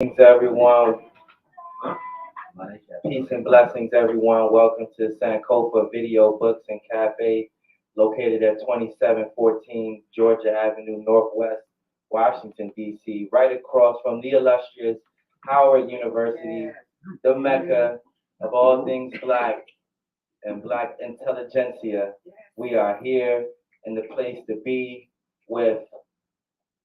Greetings, everyone. Peace and blessings, everyone. Welcome to Sankofa Video Books and Cafe, located at 2714 Georgia Avenue, Northwest, Washington, D.C., right across from the illustrious Howard University, the Mecca of all things Black and Black intelligentsia. We are here in the place to be with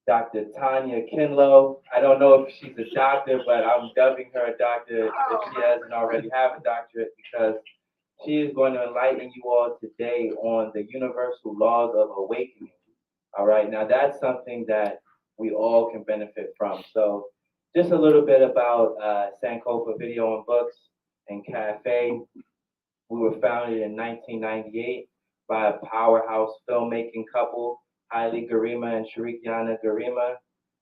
Dr. Tonya Kinlow. I don't know if she's a doctor, but I'm dubbing her a doctor if she doesn't already have a doctorate because she is going to enlighten you all today on the universal laws of awakening. All right, now that's something that we all can benefit from. So, just a little bit about Sankofa Video and Books and Cafe. We were founded in 1998 by a powerhouse filmmaking couple, Haile Garima and Shirikiana Garima,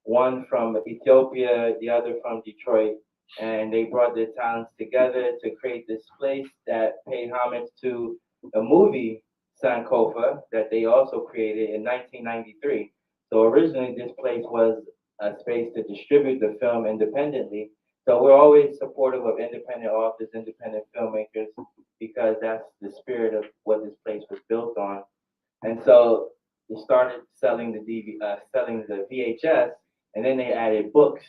one from Ethiopia, the other from Detroit. And they brought their talents together to create this place that paid homage to a movie, Sankofa, that they also created in 1993. So originally, this place was a space to distribute the film independently. So we're always supportive of independent authors, independent filmmakers, because that's the spirit of what this place was built on. And so they started selling selling the VHS, and then they added books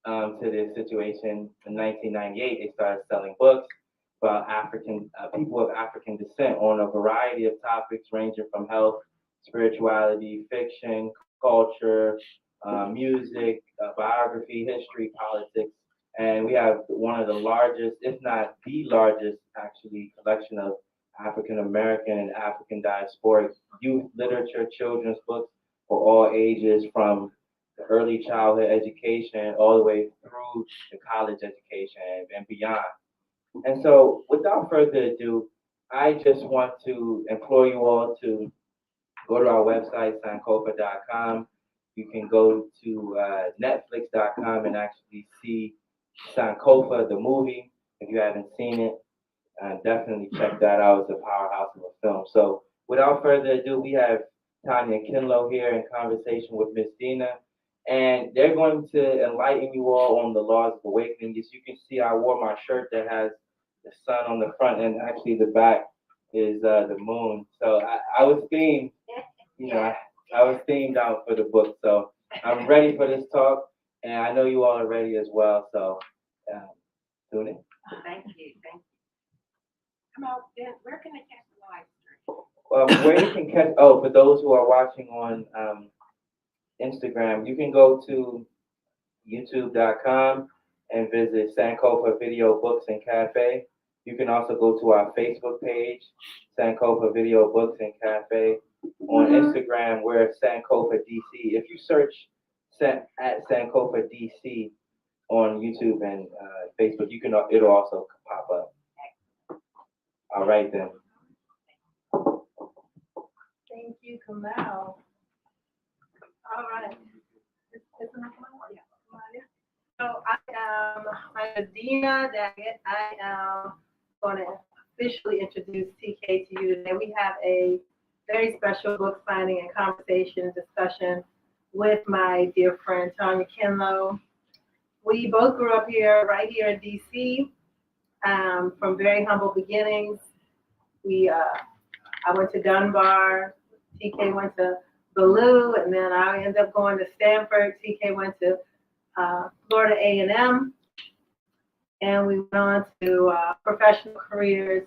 to this situation. In 1998, they started selling books about African people of African descent on a variety of topics ranging from health, spirituality, fiction, culture, music, biography, history, politics. And we have one of the largest, if not the largest, actually, collection of African American and African diasporic youth literature, children's books for all ages, from the early childhood education all the way through the college education and beyond. And so, without further ado, I just want to implore you all to go to our website, sankofa.com. You can go to netflix.com and actually see Sankofa, the movie. If you haven't seen it, definitely check that out. It's a powerhouse of a film. So, without further ado, we have Tonya Kinlow here in conversation with Miss Dina, and they're going to enlighten you all on the laws of awakening. As you can see, I wore my shirt that has the sun on the front, and actually the back is the moon. So I was themed, I was themed out for the book. So I'm ready for this talk, and I know you all are ready as well. So um, tune in. Thank you. Thank you. Come out then. Where can they catch the live stream? Where you can catch, oh, for those who are watching on Instagram, you can go to youtube.com and visit Sankofa Video Books and Cafe. You can also go to our Facebook page, Sankofa Video Books and Cafe. On Instagram, we're Sankofa DC. If you search at Sankofa DC on YouTube and Facebook, it'll also pop up. All right then. Thank you, Kamau. All right. So I'm Dina Daggett. I am going to officially introduce TK to you today. We have a very special book signing and conversation discussion with my dear friend Tonya Kinlow. We both grew up here, right here in DC, from very humble beginnings. I went to Dunbar, TK went to Ballou, and then I ended up going to Stanford. TK went to Florida A&M, and we went on to professional careers,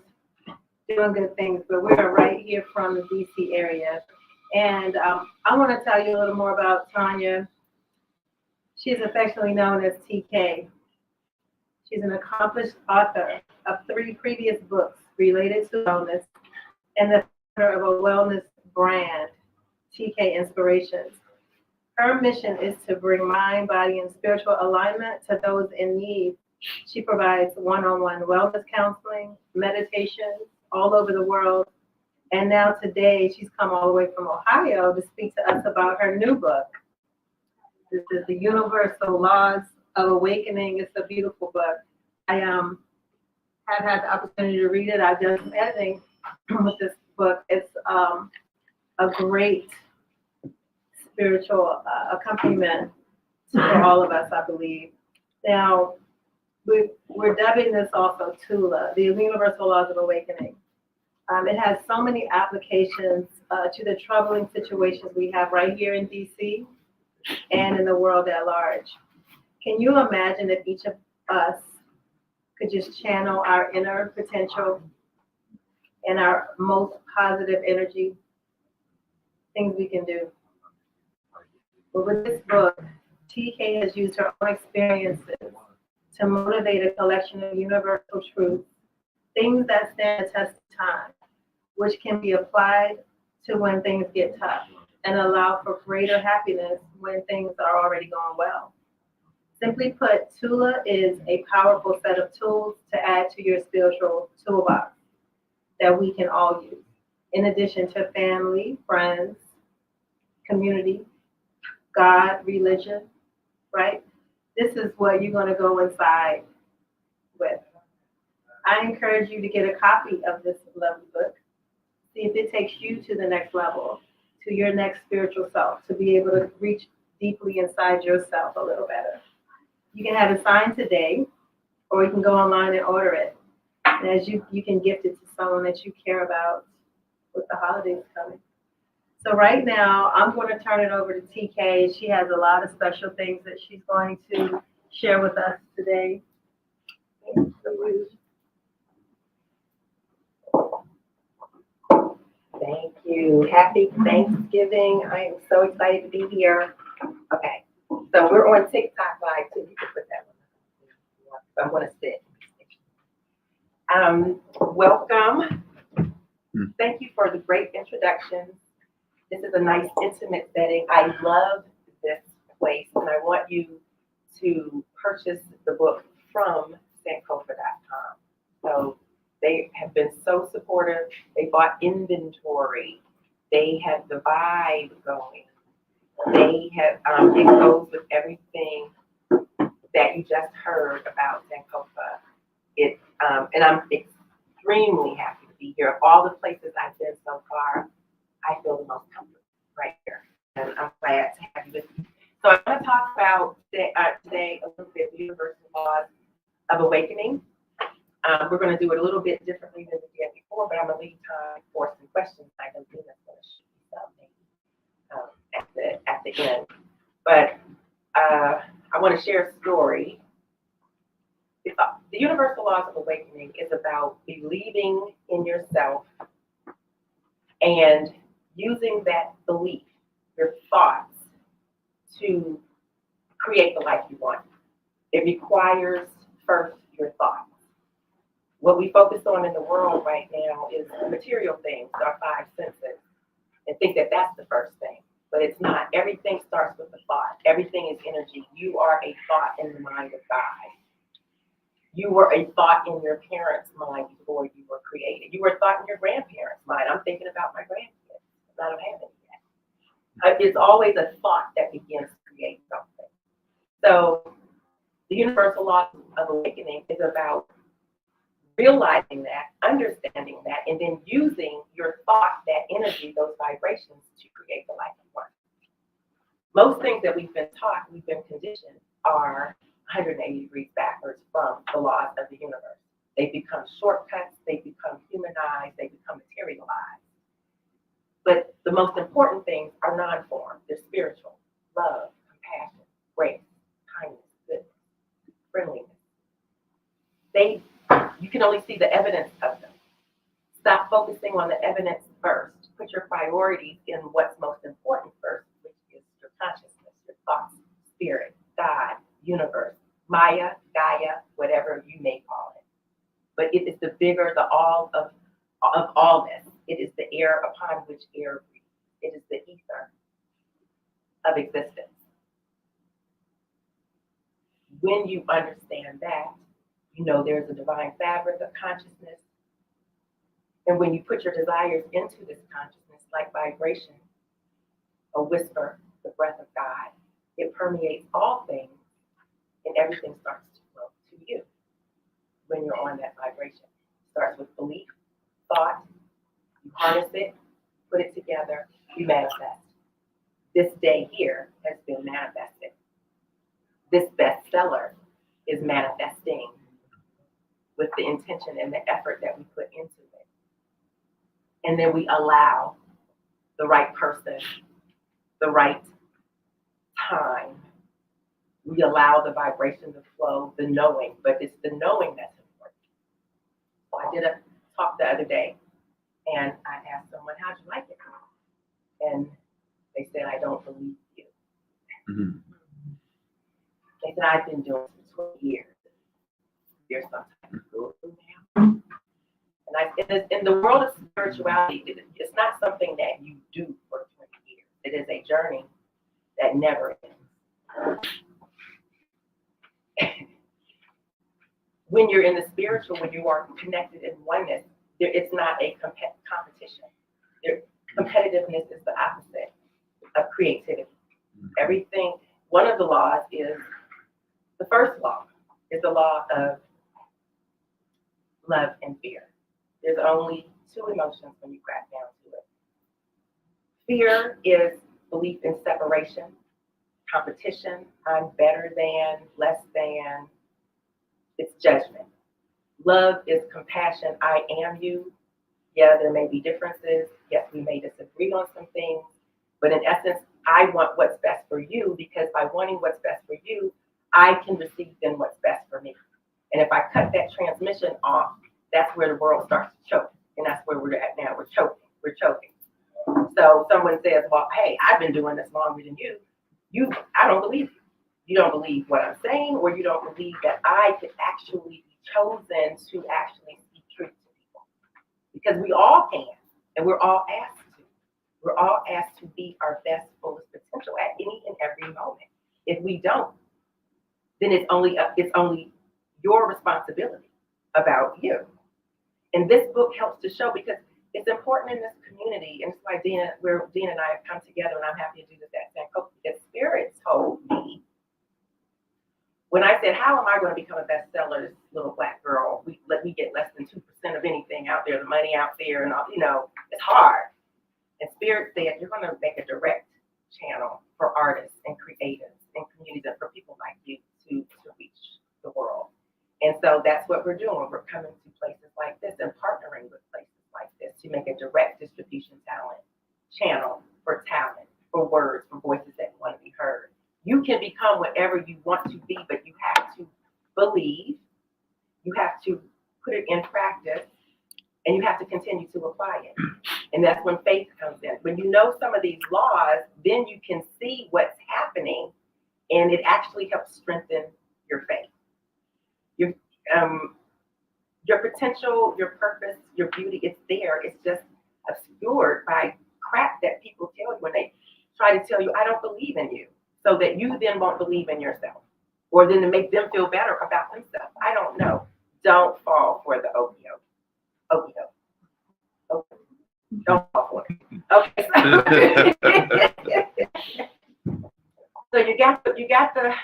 doing good things. But we're right here from the DC area, and I want to tell you a little more about Tonya. She's affectionately known as TK. She's an accomplished author of 3 previous books related to wellness and the founder of a wellness brand, TK Inspirations. Her mission is to bring mind, body, and spiritual alignment to those in need. She provides one-on-one wellness counseling, meditations all over the world. And now today, she's come all the way from Ohio to speak to us about her new book. This is The Universal Laws of Awakening. It's a beautiful book. I have had the opportunity to read it. I've done some editing with this book. It's a great spiritual accompaniment for all of us, I believe. Now, we're dubbing this also TULA, the Universal Laws of Awakening. It has so many applications to the troubling situations we have right here in DC and in the world at large. Can you imagine if each of us could just channel our inner potential and our most positive energy, things we can do? But with this book, TK has used her own experiences to motivate a collection of universal truths, things that stand the test of time, which can be applied to when things get tough and allow for greater happiness when things are already going well. Simply put, TULA is a powerful set of tools to add to your spiritual toolbox that we can all use, in addition to family, friends, community, God, religion, right? This is what you're going to go inside with. I encourage you to get a copy of this lovely book. See if it takes you to the next level, to your next spiritual self, to be able to reach deeply inside yourself a little better. You can have it signed today, or you can go online and order it. And as you can gift it to someone that you care about with the holidays coming. So right now, I'm going to turn it over to TK. She has a lot of special things that she's going to share with us today. Thank you. Happy Thanksgiving. I am so excited to be here. Okay, so we're on TikTok Live too. You can put that one. I'm going to sit. Welcome. Thank you for the great introduction. This is a nice, intimate setting. I love this place, and I want you to purchase the book from Sankofa.com. So they have been so supportive. They bought inventory. They have the vibe going. They have, it goes with everything that you just heard about Sankofa. And I'm extremely happy to be here. Of all the places I've been so far, I feel the most comfortable right here. And I'm glad to have you with me. So I'm going to talk about today a little bit the universal laws of awakening. We're going to do it a little bit differently than we did before, but I'm going to leave time for some questions. I know Dina's going to shoot something at the end. But I want to share a story. The universal laws of awakening is about believing in yourself and using that belief, your thoughts, to create the life you want. It requires first your thoughts. What we focus on in the world right now is material things, our five senses, and think that that's the first thing. But it's not. Everything starts with a thought. Everything is energy. You are a thought in the mind of God. You were a thought in your parents' mind before you were created. You were a thought in your grandparents' mind. I'm thinking about my grandkids. I don't have any yet. It's always a thought that begins to create something. So the universal law of awakening is about realizing that, understanding that, and then using your thought, that energy, those vibrations to create the life you want. Most things that we've been taught, we've been conditioned, are 180 degrees backwards from the laws of the universe. They become shortcuts, they become humanized, they become materialized. But the most important things are non-form. They're spiritual: love, compassion, grace, kindness, goodness, friendliness. You can only see the evidence of them. Stop focusing on the evidence first. Put your priorities in what's most important first, which is your consciousness, your thoughts, spirit, God, universe, Maya, Gaia, whatever you may call it. But it is the bigger, the all of allness. It is the air upon which air breathes. It is the ether of existence. When you understand that, you know there's a divine fabric of consciousness. And when you put your desires into this consciousness, like vibration, a whisper, the breath of God, it permeates all things, and everything starts to flow to you when you're on that vibration. It starts with belief, thought, you harness it, put it together, you manifest. This day here has been manifested. This bestseller is manifesting with the intention and the effort that we put into it. And then we allow the right person, the right time. We allow the vibration to flow, the knowing, but it's the knowing that's important. So I did a talk the other day, and I asked someone, how'd you like it? And they said, I don't believe you. Mm-hmm. They said, I've been doing this for 20 years. There's sometimes go through now. And in the world of spirituality, it's not something that you do for 20 years. It is a journey that never ends. When you're in the spiritual, when you are connected in oneness, it's not a competition. Competitiveness is the opposite of creativity. Everything, one of the laws is, the first law is the law of love and fear. There's only two emotions when you crack down to it. Fear is belief in separation, competition, I'm better than, less than. It's judgment. Love is compassion, I am you. Yeah, there may be differences. Yes, we may disagree on some things. But in essence, I want what's best for you, because by wanting what's best for you, I can receive then what's best for me. And if I cut that transmission off, that's where the world starts to choke. And that's where we're at now. We're choking. So someone says, well, hey, I've been doing this longer than you. I don't believe you. You don't believe what I'm saying, or you don't believe that I could actually be chosen to actually speak truth to people. Because we all can, and we're all asked to. We're all asked to be our best, fullest potential at any and every moment. If we don't, then it's only your responsibility about you. And this book helps to show, because it's important in this community, and it's why Dean and I have come together, and I'm happy to do this at Sankofa, because Spirit told me, when I said, how am I going to become a bestseller, this little Black girl, we get less than 2% of anything out there, the money out there, and all, it's hard. And Spirit said, you're going to make a direct channel for artists and creatives and communities and for people like you to reach the world. And so that's what we're doing. We're coming to places like this and partnering with places like this to make a direct distribution channel for talent, for words, for voices that want to be heard. You can become whatever you want to be, but you have to believe, you have to put it in practice, and you have to continue to apply it. And that's when faith comes in. When you know some of these laws, then you can see what's happening, and it actually helps strengthen your faith. Your potential, your purpose, your beauty, it's there. It's just obscured by crap that people tell you when they try to tell you, I don't believe in you, so that you then won't believe in yourself, or then to make them feel better about themselves. I don't know. Don't fall for the okey-doke. Don't fall for it. Okay. So you got it, you got the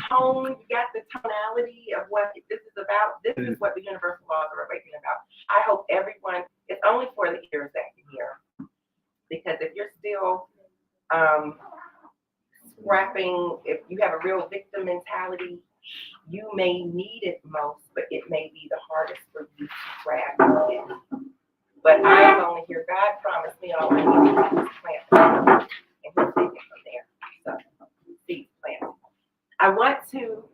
tone, you got the tonality of what this is about. This is what the universal laws are awakening about. I hope everyone, it's only for the ears that can hear. Because if you're still scrapping, if you have a real victim mentality, you may need it most, but it may be the hardest for you to grab it. But I am only here. God promised me all I need to do is plant, and He'll take it from there. So, seed plant. I want to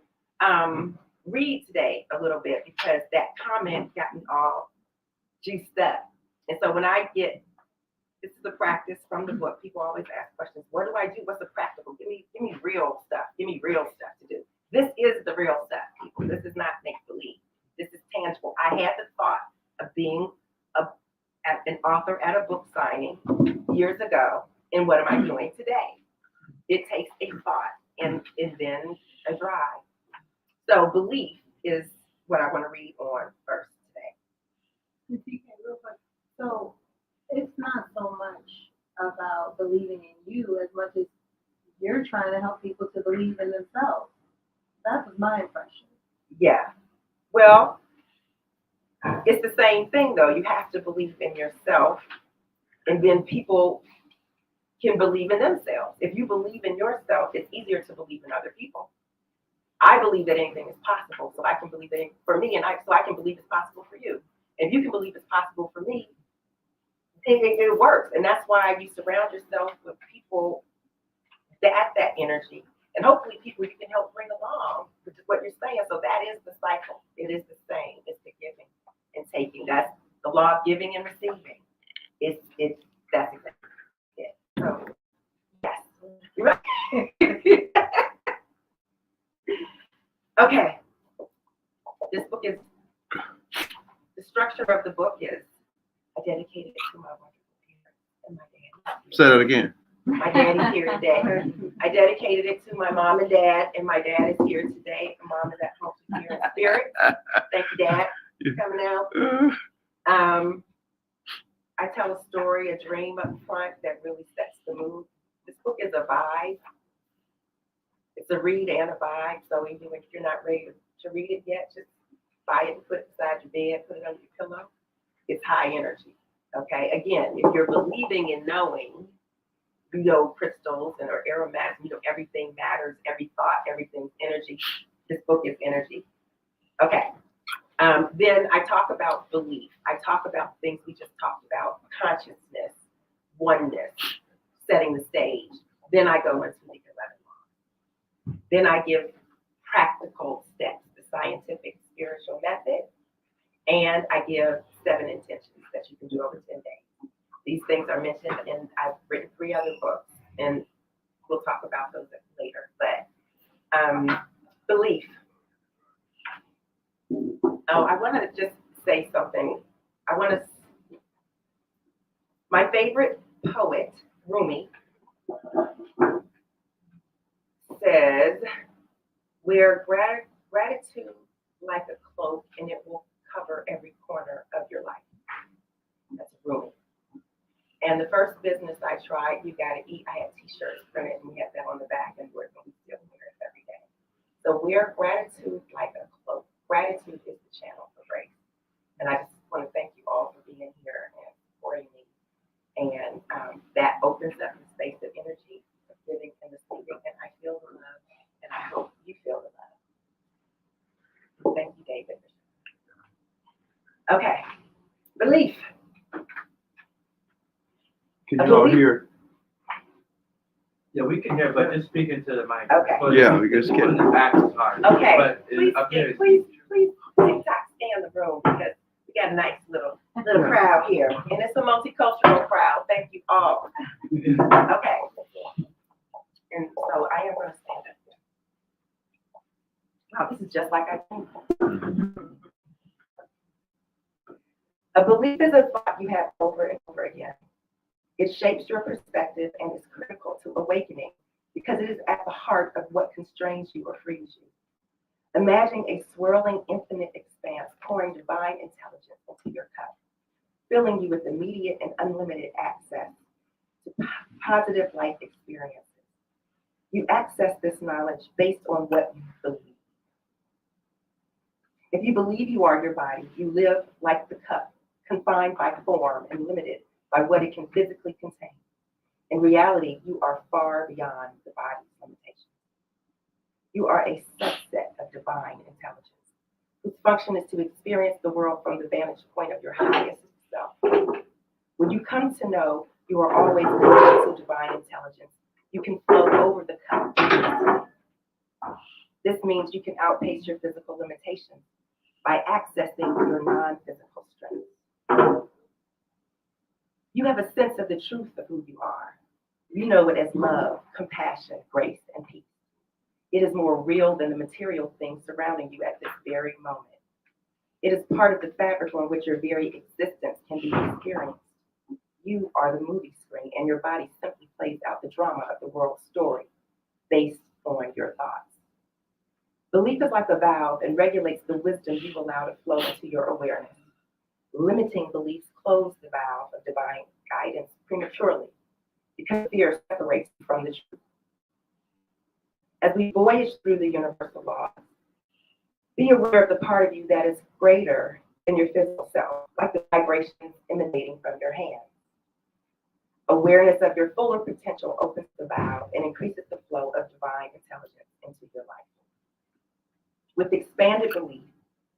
read today a little bit, because that comment got me all juiced up. And so when I get, this is the practice from the book. People always ask questions. What do I do? What's the practical? Give me real stuff. Give me real stuff to do. This is the real stuff, people. This is not make believe. This is tangible. I had the thought of being an author at a book signing years ago, and what am I doing today? It takes a thought and then a drive. So belief is what I want to read on first today. So it's not so much about believing in you as much as you're trying to help people to believe in themselves. That was my impression. Yeah. Well, it's the same thing, though. You have to believe in yourself, and then people can believe in themselves. If you believe in yourself, it's easier to believe in other people. I believe that anything is possible, so I can believe that for me, so I can believe it's possible for you. If you can believe it's possible for me, then it works. And that's why you surround yourself with people that energy. And hopefully people you can help bring along, which is what you're saying. So that is the cycle. It is the same. It's the giving and taking. That's the law of giving and receiving. That's exactly it. So yes. Right. Okay. This book is, the structure of the book is, I dedicated it to my wonderful parents and my dad. Say that again. My dad is here today. I dedicated it to my mom and dad, and my dad is here today. My mom is at home here in spirit. Thank you, Dad, for coming out. I tell a story, a dream up front that really sets the mood. This book is a vibe. It's a read and a vibe. So even if you're not ready to read it yet, just buy it and put it beside your bed, put it under your pillow. It's high energy. Okay. Again, if you're believing in knowing, you know, crystals and or aromatics, you know, everything matters, every thought, everything's energy. This book is energy. Okay. Then I talk about belief. I talk about things we just talked about, consciousness, oneness, setting the stage. Then I go into the 11 laws. Then I give practical steps, the scientific spiritual method, and I give 7 intentions that you can do over 10 days. These things are mentioned, and I've written 3 other books, and we'll talk about those later. But belief. Oh, I want to just say something. My favorite poet, Rumi, says, wear gratitude like a cloak, and it will cover every corner of your life. That's Rumi. And the first business I tried, You Gotta Eat, I had t-shirts printed, and we had that on the back, and we still wear it every day. So wear gratitude like a cloak. Gratitude is the channel for grace. And I just want to thank you all for being here and supporting me. And that opens up the space of energy, of giving and receiving, and I feel the love, and I hope you feel the love. Thank you, David. Okay, belief. Can you all hear? Yeah, we can hear, but just speak into the mic. Okay. But Yeah, we just the get one in the back is hard. Okay, But please, up there is please stay in the room because we got a nice little crowd here, and it's a multicultural crowd. Thank you all. Okay, and so I am going to stand up here. Wow, this is just like I think. A belief is a thought you have over and over again. It shapes your perspective and is critical to awakening because it is at the heart of what constrains you or frees you. Imagine a swirling infinite expanse pouring divine intelligence into your cup, filling you with immediate and unlimited access to positive life experiences. You access this knowledge based on what you believe. If you believe you are your body, you live like the cup, confined by form and limited by what it can physically contain. In reality, you are far beyond the body's limitations. You are a subset of divine intelligence, whose function is to experience the world from the vantage point of your highest self. When you come to know you are always connected to divine intelligence, you can flow over the cup. This means you can outpace your physical limitations by accessing your non-physical strengths. You have a sense of the truth of who you are. You know it as love, compassion, grace, and peace. It is more real than the material things surrounding you at this very moment. It is part of the fabric on which your very existence can be experienced. You are the movie screen, and your body simply plays out the drama of the world's story based on your thoughts. Belief is like a valve and regulates the wisdom you allow to flow into your awareness. Limiting beliefs close the valve of divine guidance prematurely because fear separates you from the truth. As we voyage through the universal laws, be aware of the part of you that is greater than your physical self, like the vibrations emanating from your hands. Awareness of your fuller potential opens the valve and increases the flow of divine intelligence into your life. With expanded belief,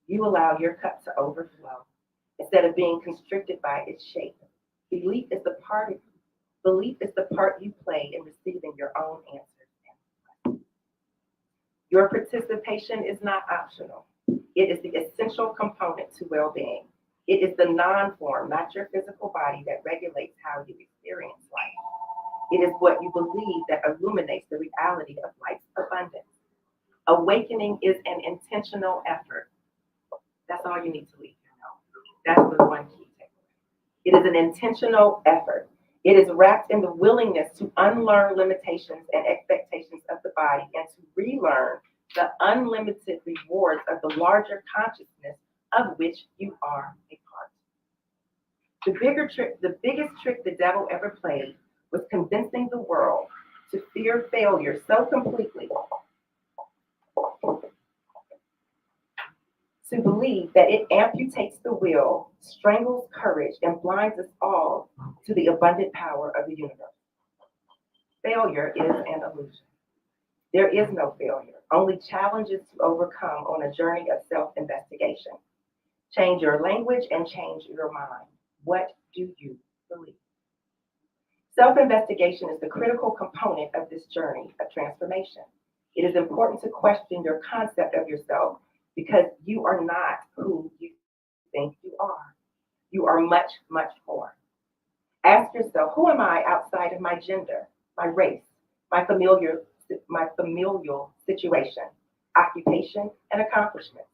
you allow your cup to overflow instead of being constricted by its shape. Belief is the part you play in receiving your own answers. Your participation is not optional. It is the essential component to well-being. It is the non-form, not your physical body, that regulates how you experience life. It is what you believe that illuminates the reality of life's abundance. Awakening is an intentional effort. That's all you need to leave here know. That's the one key takeaway. It is an intentional effort. It is wrapped in the willingness to unlearn limitations and expectations of the body and to relearn the unlimited rewards of the larger consciousness of which you are a part. The biggest trick the devil ever played was convincing the world to fear failure so completely, to believe that it amputates the will, strangles courage, and blinds us all to the abundant power of the universe. Failure is an illusion. There is no failure, only challenges to overcome on a journey of self-investigation. Change your language and change your mind. What do you believe? Self-investigation is the critical component of this journey of transformation. It is important to question your concept of yourself because you are not who you think you are. You are much, much more. Ask yourself, who am I outside of my gender, my race, my familial situation, occupation, and accomplishments?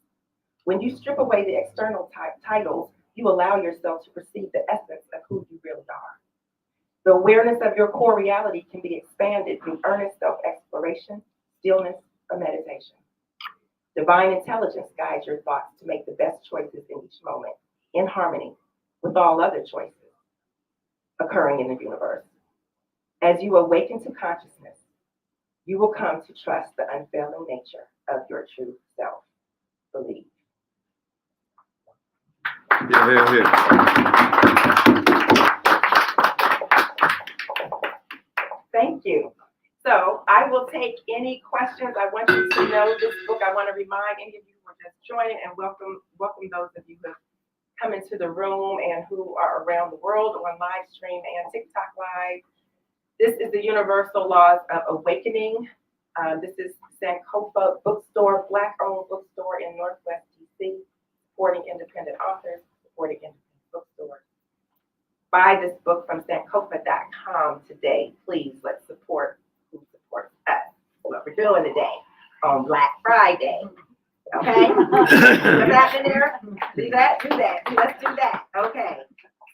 When you strip away the external titles, you allow yourself to perceive the essence of who you really are. The awareness of your core reality can be expanded through earnest self-exploration, stillness, or meditation. Divine intelligence guides your thoughts to make the best choices in each moment, in harmony with all other choices occurring in the universe. As you awaken to consciousness, you will come to trust the unfailing nature of your true self. Believe. Thank you. So I will take any questions. I want you to know this book. I want to remind any of you who are just joining and welcome those of you who have come into the room and who are around the world on live stream and TikTok live. This is the Universal Laws of Awakening. This is Sankofa bookstore, Black-owned bookstore in Northwest DC, supporting independent authors, supporting independent bookstores. Buy this book from Sankofa.com today. Please, let's support who supports us. What we're doing today on Black Friday. Okay? What's happening there? Do that. Let's do that. Okay.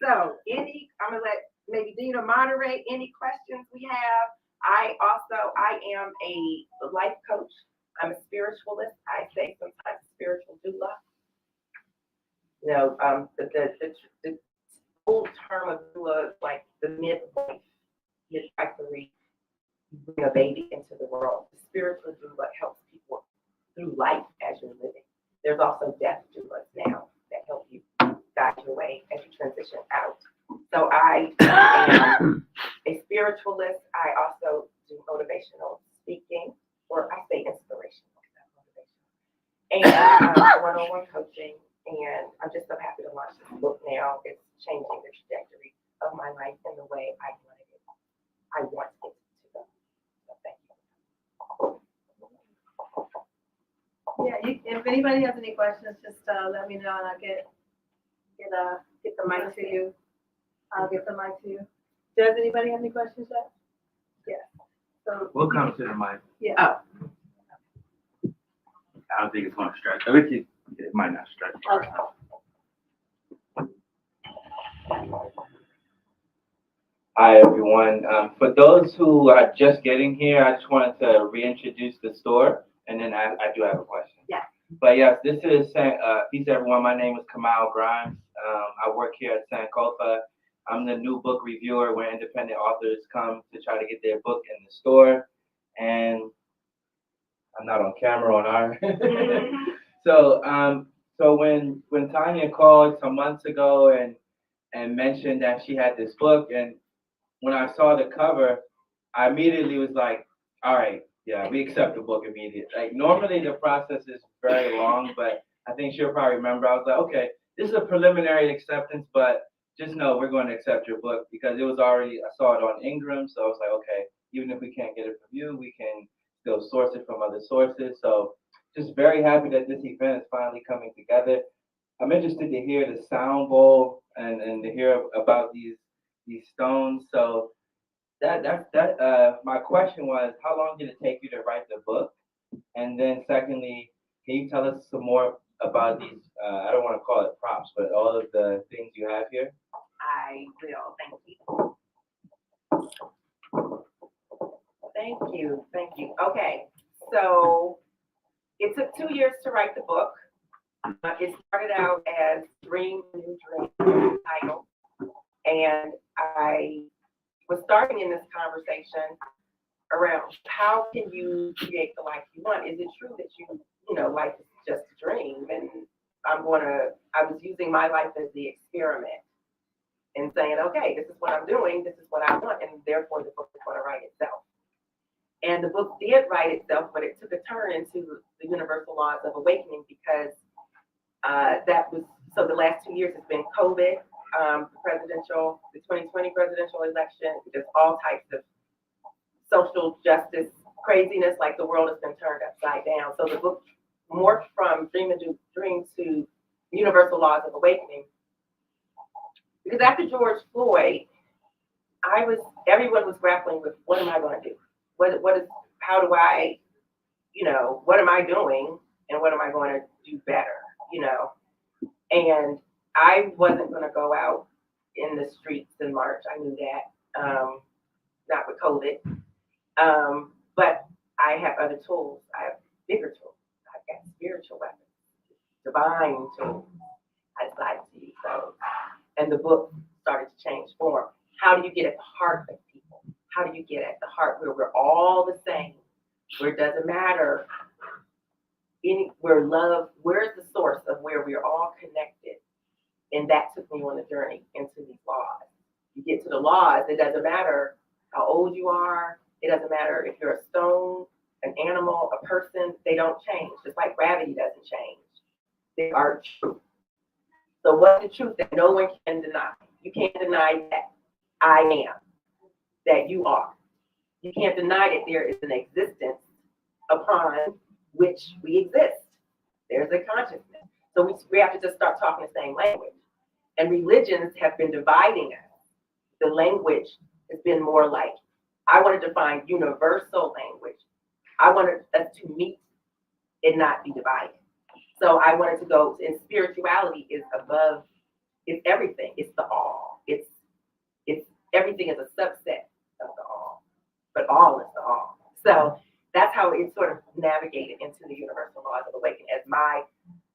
So I'm gonna let maybe Dina moderate any questions we have. I am a life coach. I'm a spiritualist. I say sometimes spiritual doula. You know, the old term of doula is like the midwifery, bring a baby into the world. The spiritual doula helps people through life as you're living. There's also death doulas now that help you guide your way as you transition out. So I am a spiritualist. I also do motivational speaking, or I say inspirational, not motivational, and one-on-one coaching. And I'm just so happy to launch this book now. It's changing the trajectory of my life in the way I want it to go. So thank you. Yeah, if anybody has any questions, just let me know and I'll get the mic to you. I'll get the mic to you. Does anybody have any questions yet? Yeah. So We'll come to the mic. Yeah. Oh. I don't think it's going to stretch. It might not stretch. Okay. Hi, everyone. For those who are just getting here, I just wanted to reintroduce the store, and then I do have a question. Yeah. But yes, this is peace, everyone. My name is Kamal Grimes. I work here at Sankofa. I'm the new book reviewer where independent authors come to try to get their book in the store. And I'm not on camera on our. So when Tonya called some months ago and mentioned that she had this book, and when I saw the cover, I immediately was like, all right, yeah, we accept the book immediately. Like normally the process is very long, but I think she'll probably remember. I was like, okay, this is a preliminary acceptance, but just know we're going to accept your book because it was already, I saw it on Ingram, so I was like, okay, even if we can't get it from you, we can still source it from other sources. So just very happy that this event is finally coming together. I'm interested to hear the sound bowl and to hear about these stones. So my question was, how long did it take you to write the book? And then secondly, can you tell us some more about these, I don't want to call it props, but all of the things you have here? I will, thank you. Thank you. Okay, so it took 2 years to write the book. It started out as Dream New Dream title, and I was starting in this conversation around how can you create the life you want? Is it true that life is just a dream? And I was using my life as the experiment and saying, okay, this is what I'm doing, this is what I want, and therefore the book is going to write itself. And the book did write itself, but it took a turn into the universal laws of awakening because the last 2 years has been COVID, the 2020 presidential election, just all types of social justice craziness, like the world has been turned upside down. So the book morphed from Dream and Do Dream to Universal Laws of Awakening. Because after George Floyd, everyone was grappling with, what am I going to do? What am I doing and what am I going to do better, And I wasn't going to go out in the streets in March. I knew that, not with COVID. But I have other tools. I have bigger tools. I've got spiritual weapons, divine tools. I decided to use those. And the book started to change form. How do you get at the heart of people? How do you get at the heart where we're all the same? Where it doesn't matter where's the source of where we're all connected? And that took me on the journey into these laws. You get to the laws, it doesn't matter how old you are, it doesn't matter if you're a stone, an animal, a person, they don't change. Just like gravity doesn't change. They are truth. So what's the truth that no one can deny? You can't deny that I am, that you are. You can't deny that there is an existence upon which we exist. There's a consciousness. So we have to just start talking the same language. And religions have been dividing us. The language has been more like, I wanted to find universal language. I wanted us to meet and not be divided. So I wanted to go, and spirituality is above, it's everything. It's the all. It's everything is a subset of the all, but all is the all. So that's how it sort of navigated into the universal laws of awakening as my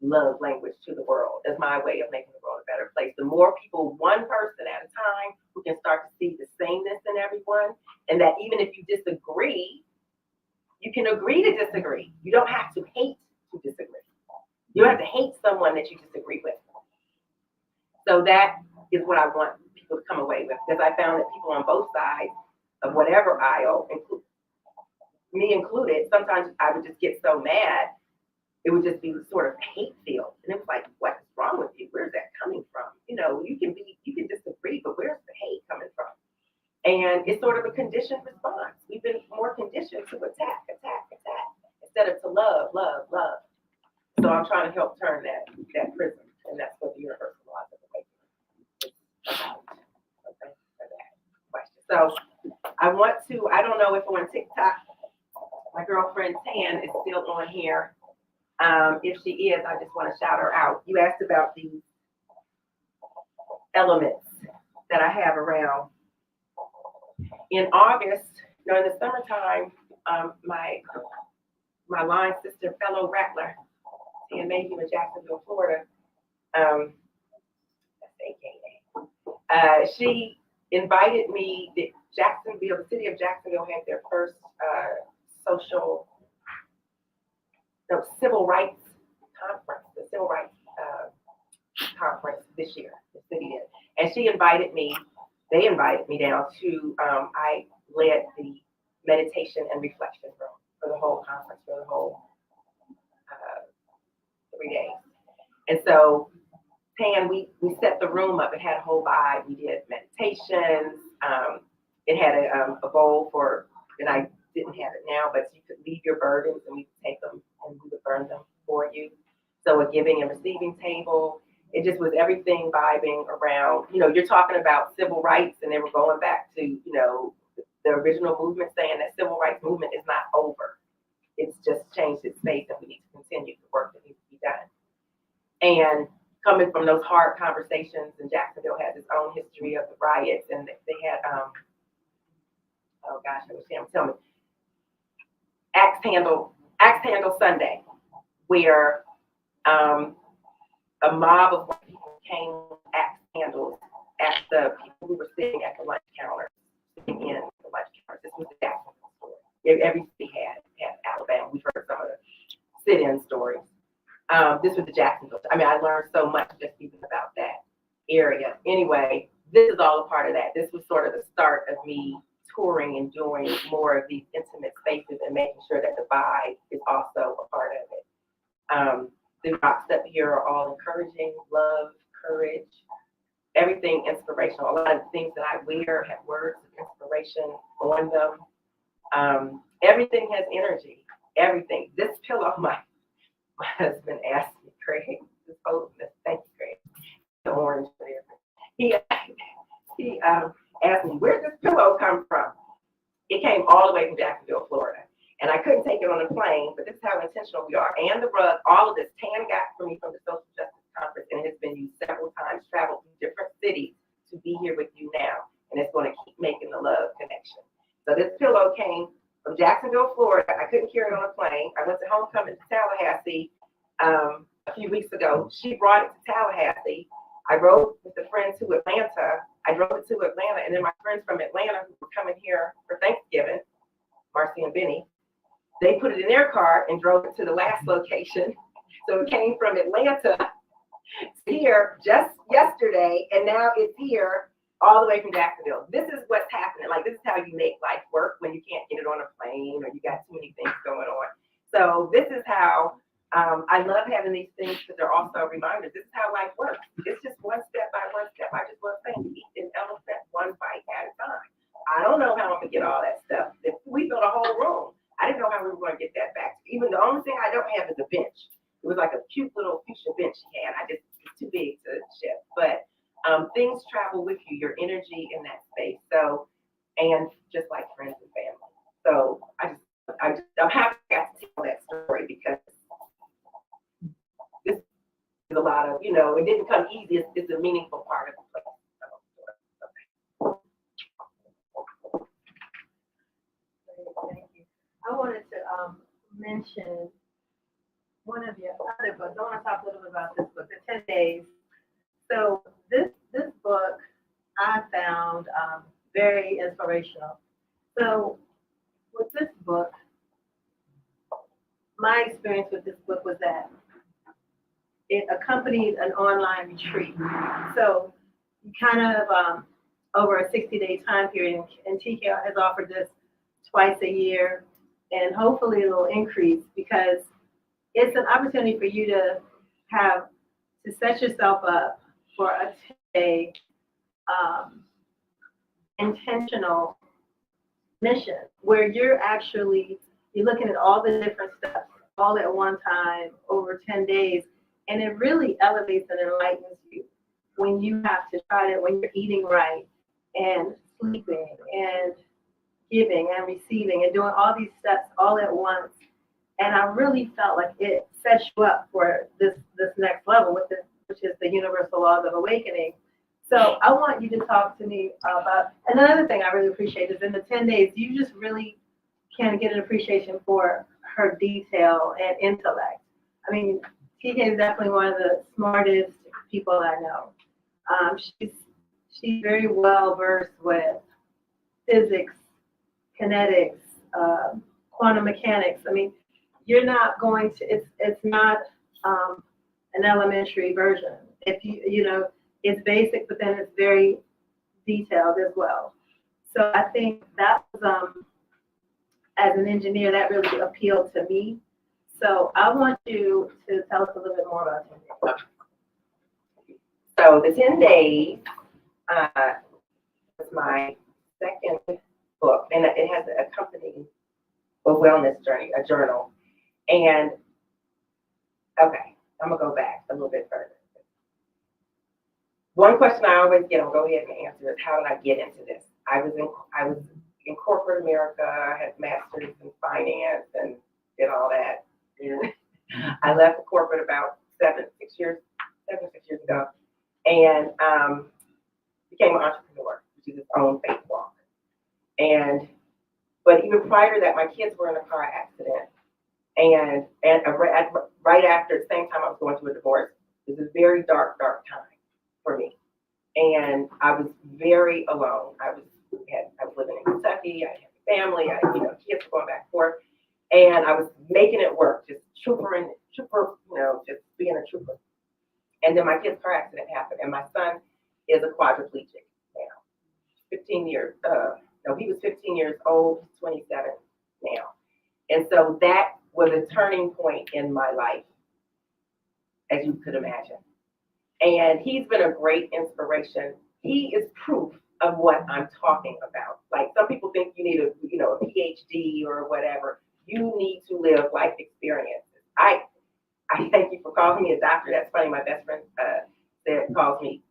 love language to the world, as my way of making the world a better place. The more people, one person at a time, who can start to see the sameness in everyone, and that even if you disagree, you can agree to disagree. You don't have to hate to disagree. You don't have to hate someone that you disagree with. So that is what I want people to come away with, because I found that people on both sides of whatever aisle, me included, sometimes I would just get so mad, it would just be sort of hate-filled. And it was like, what's wrong with you? Where's that coming from? You can disagree, but where's the hate coming from? And it's sort of a conditioned response. We've been more conditioned to attack, instead of to love. So I'm trying to help turn that prism, and that's what the universal laws of awakening is about. Okay, for that question. So I don't know if on TikTok, my girlfriend Tan is still on here. If she is, I just want to shout her out. You asked about these elements that I have around. In August, during the summertime, my line sister, fellow Rattler, and maybe in Jacksonville, Florida, that's AKA. She invited me. The city of Jacksonville had their first civil rights conference, the civil rights conference this year. The city did, and they invited me down to. I led the meditation and reflection room for the whole conference, for the whole 3 days. And so, Tan, we set the room up. It had a whole vibe. We did meditations. It had a bowl for, and I didn't have it now, but you could leave your burdens and we could take them and we would burn them for you. So a giving and receiving table. It just was everything vibing around, you're talking about civil rights, and they were going back to, the original movement saying that civil rights movement is not over. It's just changed its face, and we need to continue the work that needs to be done. And coming from those hard conversations, and Jacksonville has its own history of the riots, and they had, oh gosh, I wish Sam would tell me, Axe Handle Sunday, where a mob of white people came axe handles at the people who were sitting at the lunch counter, sitting in the lunch counter. This was the Jacksonville story. Every city had Alabama. We've heard some of the sit-in stories. This was the Jacksonville. I mean, I learned so much just even about that area. Anyway, this is all a part of that. This was sort of the start of me touring and doing more of these intimate spaces and making sure that the vibe is also a part of it. The rocks up here are all encouraging, love, courage, everything inspirational. A lot of the things that I wear have words of inspiration on them. Everything has energy, everything. This pillow, my husband asked me, Craig, thank you, Craig, the orange there. He asked me, where did this pillow come from? It came all the way from Jacksonville, Florida. And I couldn't take it on a plane, but this is how intentional we are. And the rug, all of this, Tan got for me from the Social Justice Conference, and it has been used several times, traveled through different cities to be here with you now. And it's going to keep making the love connection. So this pillow came from Jacksonville, Florida. I couldn't carry it on a plane. I went to homecoming to Tallahassee a few weeks ago. She brought it to Tallahassee. I rode with the friends to Atlanta. I drove it to Atlanta, and then my friends from Atlanta who were coming here for Thanksgiving, Marcy and Benny, they put it in their car and drove it to the last location. So it came from Atlanta to here just yesterday, and now it's here all the way from Jacksonville. This is what's happening. Like, this is how you make life work when you can't get it on a plane or you got too many things going on. So this is how I love having these things because they're also reminders. This is how life works. It's just one step by one step. I just want to say, you eat an elephant one bite at a time. I don't know how I'm going to get all that stuff. We built a whole room. I didn't know how we were going to get that back. Even the only thing I don't have is a bench. It was like a cute little fuchsia bench she had. It's too big to shift. But things travel with you, your energy in that space. So, and just like friends and family. So I'm happy I got to tell that story because this is a lot of, it didn't come easy. It's a meaningful part of the place. Thank you. I wanted to mention one of your other books. I want to talk a little bit about this book, The 10 Days. So this book I found very inspirational. So with this book, my experience with this book was that it accompanied an online retreat. So you kind of, over a 60-day time period, and TK has offered this twice a year, and hopefully it will increase because it's an opportunity for you to set yourself up for a 10-day intentional mission where you're looking at all the different steps all at one time over 10 days, and it really elevates and enlightens you when you have to when you're eating right and sleeping and giving and receiving and doing all these steps all at once. And I really felt like it sets you up for this next level which is the universal laws of awakening. So I want you to talk to me about, another thing I really appreciate is in the 10 days, you just really can get an appreciation for her detail and intellect. I mean, TK is definitely one of the smartest people I know. She's very well versed with physics, kinetics, quantum mechanics. I mean, you're not going to, it's not an elementary version. If it's basic, but then it's very detailed as well. So I think that was, as an engineer, that really appealed to me. So I want you to tell us a little bit more about 10 days. So the 10 days was my second book, and it has accompanied a wellness journey, a journal. And okay, I'm gonna go back a little bit further. One question I always get, I'll go ahead and answer, is how did I get into this? I was in corporate America. I had masters in finance and did all that. And I left the corporate about 6 years ago, and became an entrepreneur, which is its own faith walk. But even prior to that, my kids were in a car accident, and right after, the same time I was going through a divorce. It was a very dark time for me, and I was very alone. I was living in Kentucky. I had a family. Kids were going back and forth, and I was making it work, just trooper, just being a trooper. And then my kid's car accident happened, and my son is a quadriplegic now. 15 years. He was 15 years old. He's 27 now, and so that was a turning point in my life, as you could imagine. And he's been a great inspiration. He is proof of what I'm talking about. Like, some people think you need a PhD or whatever. You need to live life experiences. I thank you for calling me a doctor. That's funny. My best friend calls me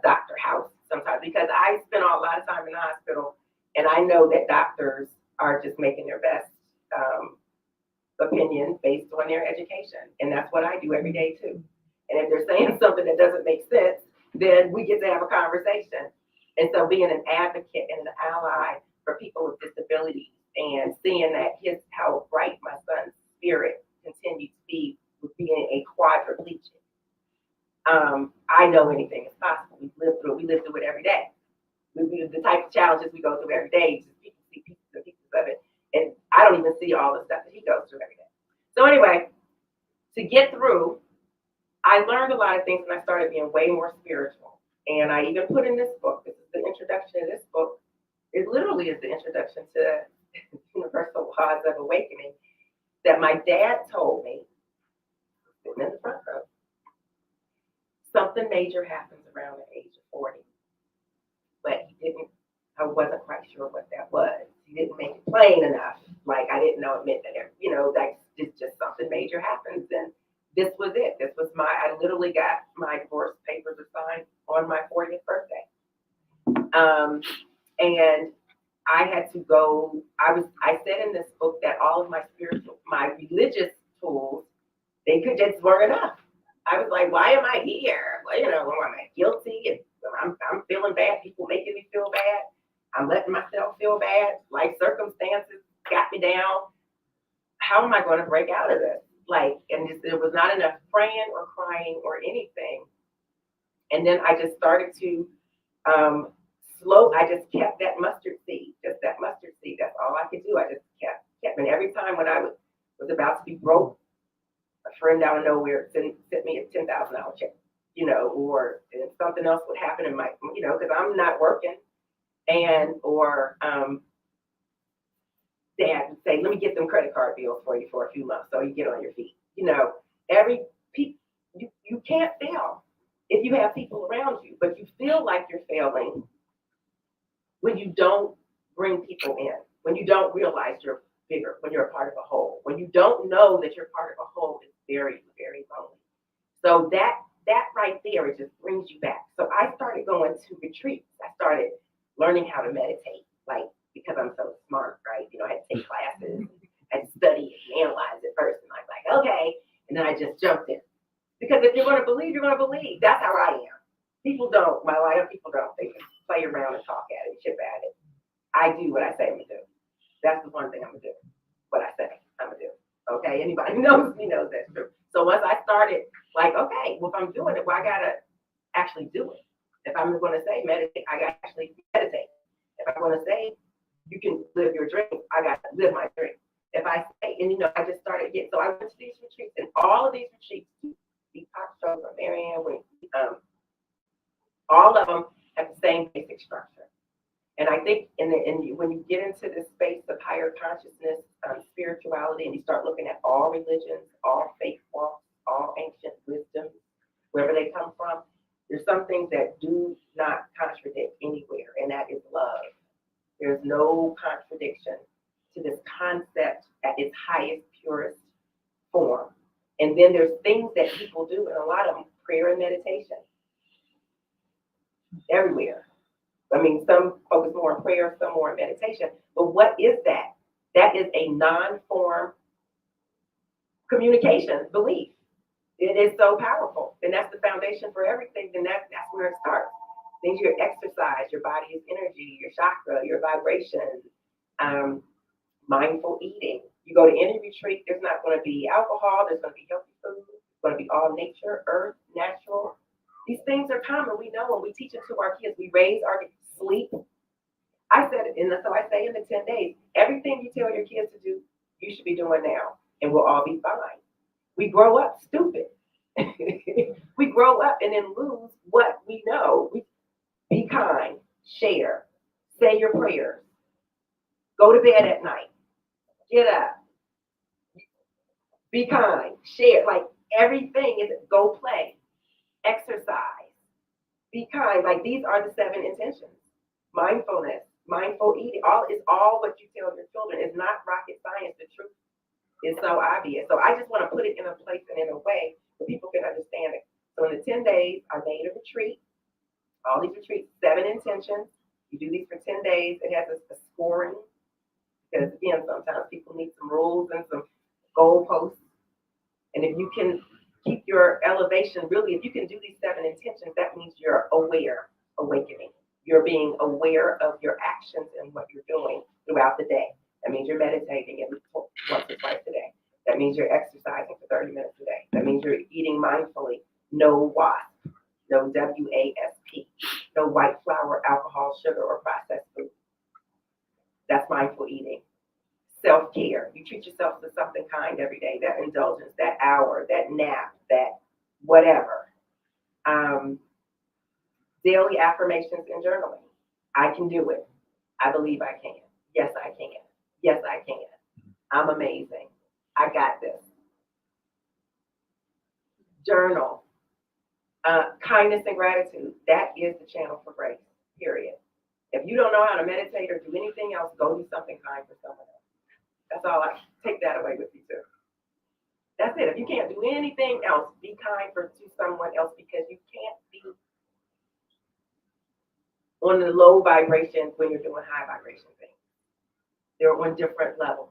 Dr. House sometimes, because I spend a lot of time in the hospital, and I know that doctors are just making their best opinion based on their education. And that's what I do every day too. And if they're saying something that doesn't make sense, then we get to have a conversation. And so being an advocate and an ally for people with disabilities, and seeing that how bright my son's spirit continues to be with being a quadriplegic. I know anything is possible. We live through it every day. The type of challenges we go through every day, just people see pieces and pieces of it. And I don't even see all the stuff that he goes through every day. So anyway, to get through, I learned a lot of things, and I started being way more spiritual. And I even put in this book, this is the introduction to this book. It literally is the introduction to Universal Laws of Awakening, that my dad told me, sitting in the front row, something major happens around the age of 40. But I wasn't quite sure what that was. He didn't make it plain enough. Like, I didn't know it meant that, it's just something major happens. And this was it. I literally got my divorce papers signed on my 40th birthday. And I had to go, I said in this book that all of my religious tools, they just weren't enough. I was like, why am I here? Well, am I guilty? And I'm feeling bad. People making me feel bad. I'm letting myself feel bad. Life circumstances got me down. How am I going to break out of this? There was not enough praying or crying or anything. And then I just started to I just kept that mustard seed, just that mustard seed. That's all I could do. I just kept. And every time when I was about to be broke, a friend out of nowhere sent me a $10,000 check, or something else would happen in my, because I'm not working, or dad would say, let me get some credit card bills for you for a few months so you get on your feet. You can't fail if you have people around you, but you feel like you're failing when you don't bring people in, when you don't realize you're bigger, when you're a part of a whole, when you don't know that you're part of a whole, is very, very lonely. So that right there, it just brings you back. So I started going to retreats. I started learning how to meditate, because I'm so smart, right? I had to take classes, I had to study and analyze it first. And I was like, okay. And then I just jumped in. Because if you're going to believe, you're going to believe. That's how I am. People don't. A lot of people don't. They can play around and talk at it, chip at it. I do what I say I'm going to do. That's the one thing I'm going to do. What I say I'm going to do. Okay? Anybody who knows me knows that's true. So once I started, okay, well, if I'm doing it, well, I got to actually do it. If I'm going to say meditate, I got to actually meditate. If I'm going to say you can live your dream, I got to live my dream. If I say, I just started getting, so I went to these retreats, and all of these retreats, these talk shows or Marianne, all of them have the same basic structure. And I think when you get into this space of higher consciousness, spirituality, and you start looking at all religions, all faith walks, all ancient wisdoms, wherever they come from, there's some things that do not contradict anywhere, and that is love. There's no contradiction to this concept at its highest, purest form. And then there's things that people do, and a lot of them, prayer and meditation, everywhere. I mean, some focus more on prayer, some more on meditation. But what is that? That is a non-form communication belief. It is so powerful. And that's the foundation for everything. And that's where it starts. Things your exercise, your body is energy, your chakra, your vibration, mindful eating. You go to any retreat, there's not going to be alcohol, there's going to be healthy food, it's going to be all nature, earth, natural. These things are common. We know when we teach it to our kids, we raise our sleep. I said it, and so I say in the 10 days, everything you tell your kids to do, you should be doing now, and we'll all be fine. We grow up stupid. We grow up and then lose what we know. Be kind, share, say your prayers, go to bed at night, get up, be kind, share, like everything is go play, exercise, be kind. Like these are the 7 intentions. Mindfulness, mindful eating, all what you tell your children is not rocket science. The truth is so obvious. So I just want to put it in a place and in a way where people can understand it. So in the 10 days, I made a retreat. All these retreats, 7 intentions. You do these for 10 days. It has a scoring because, again, sometimes people need some rules and some goalposts. And if you can keep your elevation, really, if you can do these 7 intentions, that means you're aware, awakening. You're being aware of your actions and what you're doing throughout the day. That means you're meditating at least once or twice a day. That means you're exercising for 30 minutes a day. That means you're eating mindfully. No WASP, no WASP, no white flour, alcohol, sugar, or processed food. That's mindful eating. Self-care. You treat yourself to something kind every day. That indulgence, that hour, that nap, that whatever. Daily affirmations and journaling. I can do it. I believe I can. Yes, I can. Yes, I can. I'm amazing. I got this. Journal. Kindness and gratitude. That is the channel for grace, period. If you don't know how to meditate or do anything else, go do something kind for someone else. That's all. I take that away with you too. That's it. If you can't do anything else, be kind to someone else because you can't be on the low vibration when you're doing high vibration things. They're on different levels.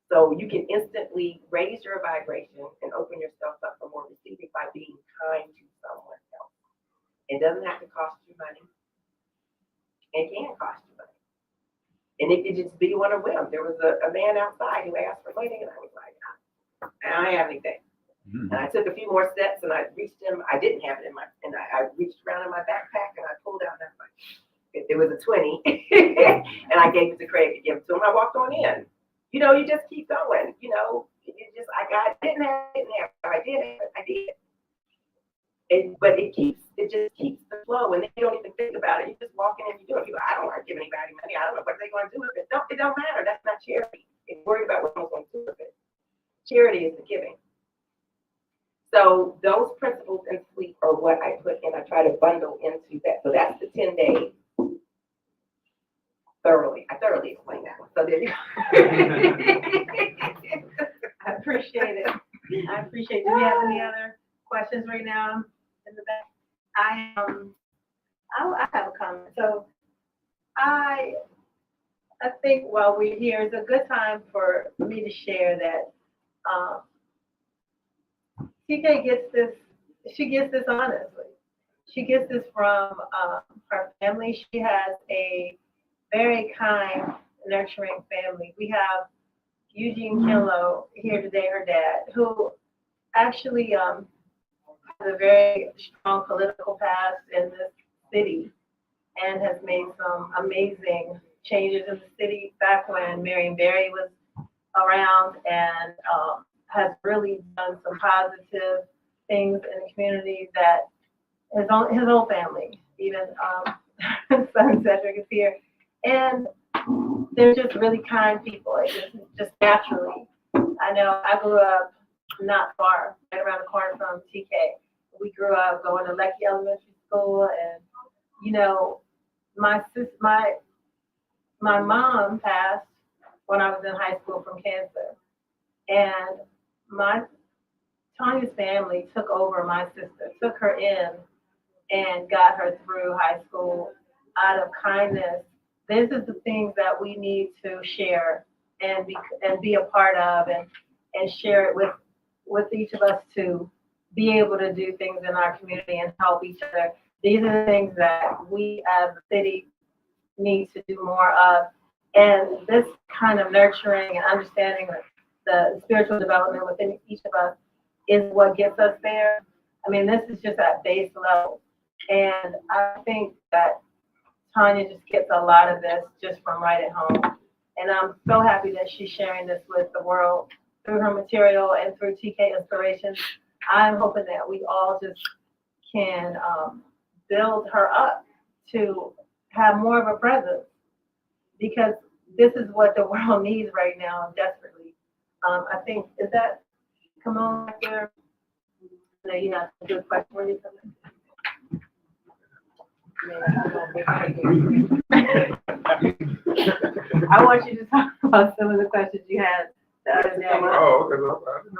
So you can instantly raise your vibration and open yourself up for more receiving by being kind to someone else. It doesn't have to cost you money. It can cost you money. And it could just be on a whim. There was a man outside who asked for money, and I was like, I don't have anything. Mm-hmm. And I took a few more steps, and I reached him. I didn't have it I reached around in my backpack, and I pulled out, and I was like, it was a 20. And I gave it to Craig to give it to him. I walked on in. You know, you just keep going. You know, I didn't have it. I did it. I did. But it just keeps the flow, and they don't even think about it. You just walk in and you do it. People, I don't want to give anybody money. I don't know what they're going to do with it. It don't matter. That's not charity. It's worried about what I'm going to do with it. Charity is the giving. So those principles in sleep are what I put in. I try to bundle into that. So that's the 10 days. I thoroughly explained that one. So there you go. I appreciate it. Do we have any other questions right now in the back? I have a comment. So I think while we're here, it's a good time for me to share that TK gets this. She gets this honestly. She gets this from her family. She has a very kind, nurturing family. We have Eugene Kinlow here today, her dad, who actually has a very strong political past in this city and has made some amazing changes in the city back when Marion Barry was around and has really done some positive things in the community that his own family, even son Cedric is here. And they're just really kind people. It just naturally. I know I grew up not far, right around the corner from TK. We grew up going to Leckie Elementary School, and you know, my mom passed when I was in high school from cancer, and my Tonya's family took over my sister, took her in, and got her through high school out of kindness. This is the things that we need to share and be a part of, and share it with each of us to be able to do things in our community and help each other. These are the things that we as a city need to do more of. And this kind of nurturing and understanding the spiritual development within each of us is what gets us there. I mean, this is just at base level. And I think that Tonya just gets a lot of this just from right at home. And I'm so happy that she's sharing this with the world through her material and through TK Inspirations. I'm hoping that we all just can build her up to have more of a presence, because this is what the world needs right now desperately. I think, is that, come on back there? No, you have a good question. Where you coming? I want you to talk about some of the questions you had the other day. Oh, okay. Well, I didn't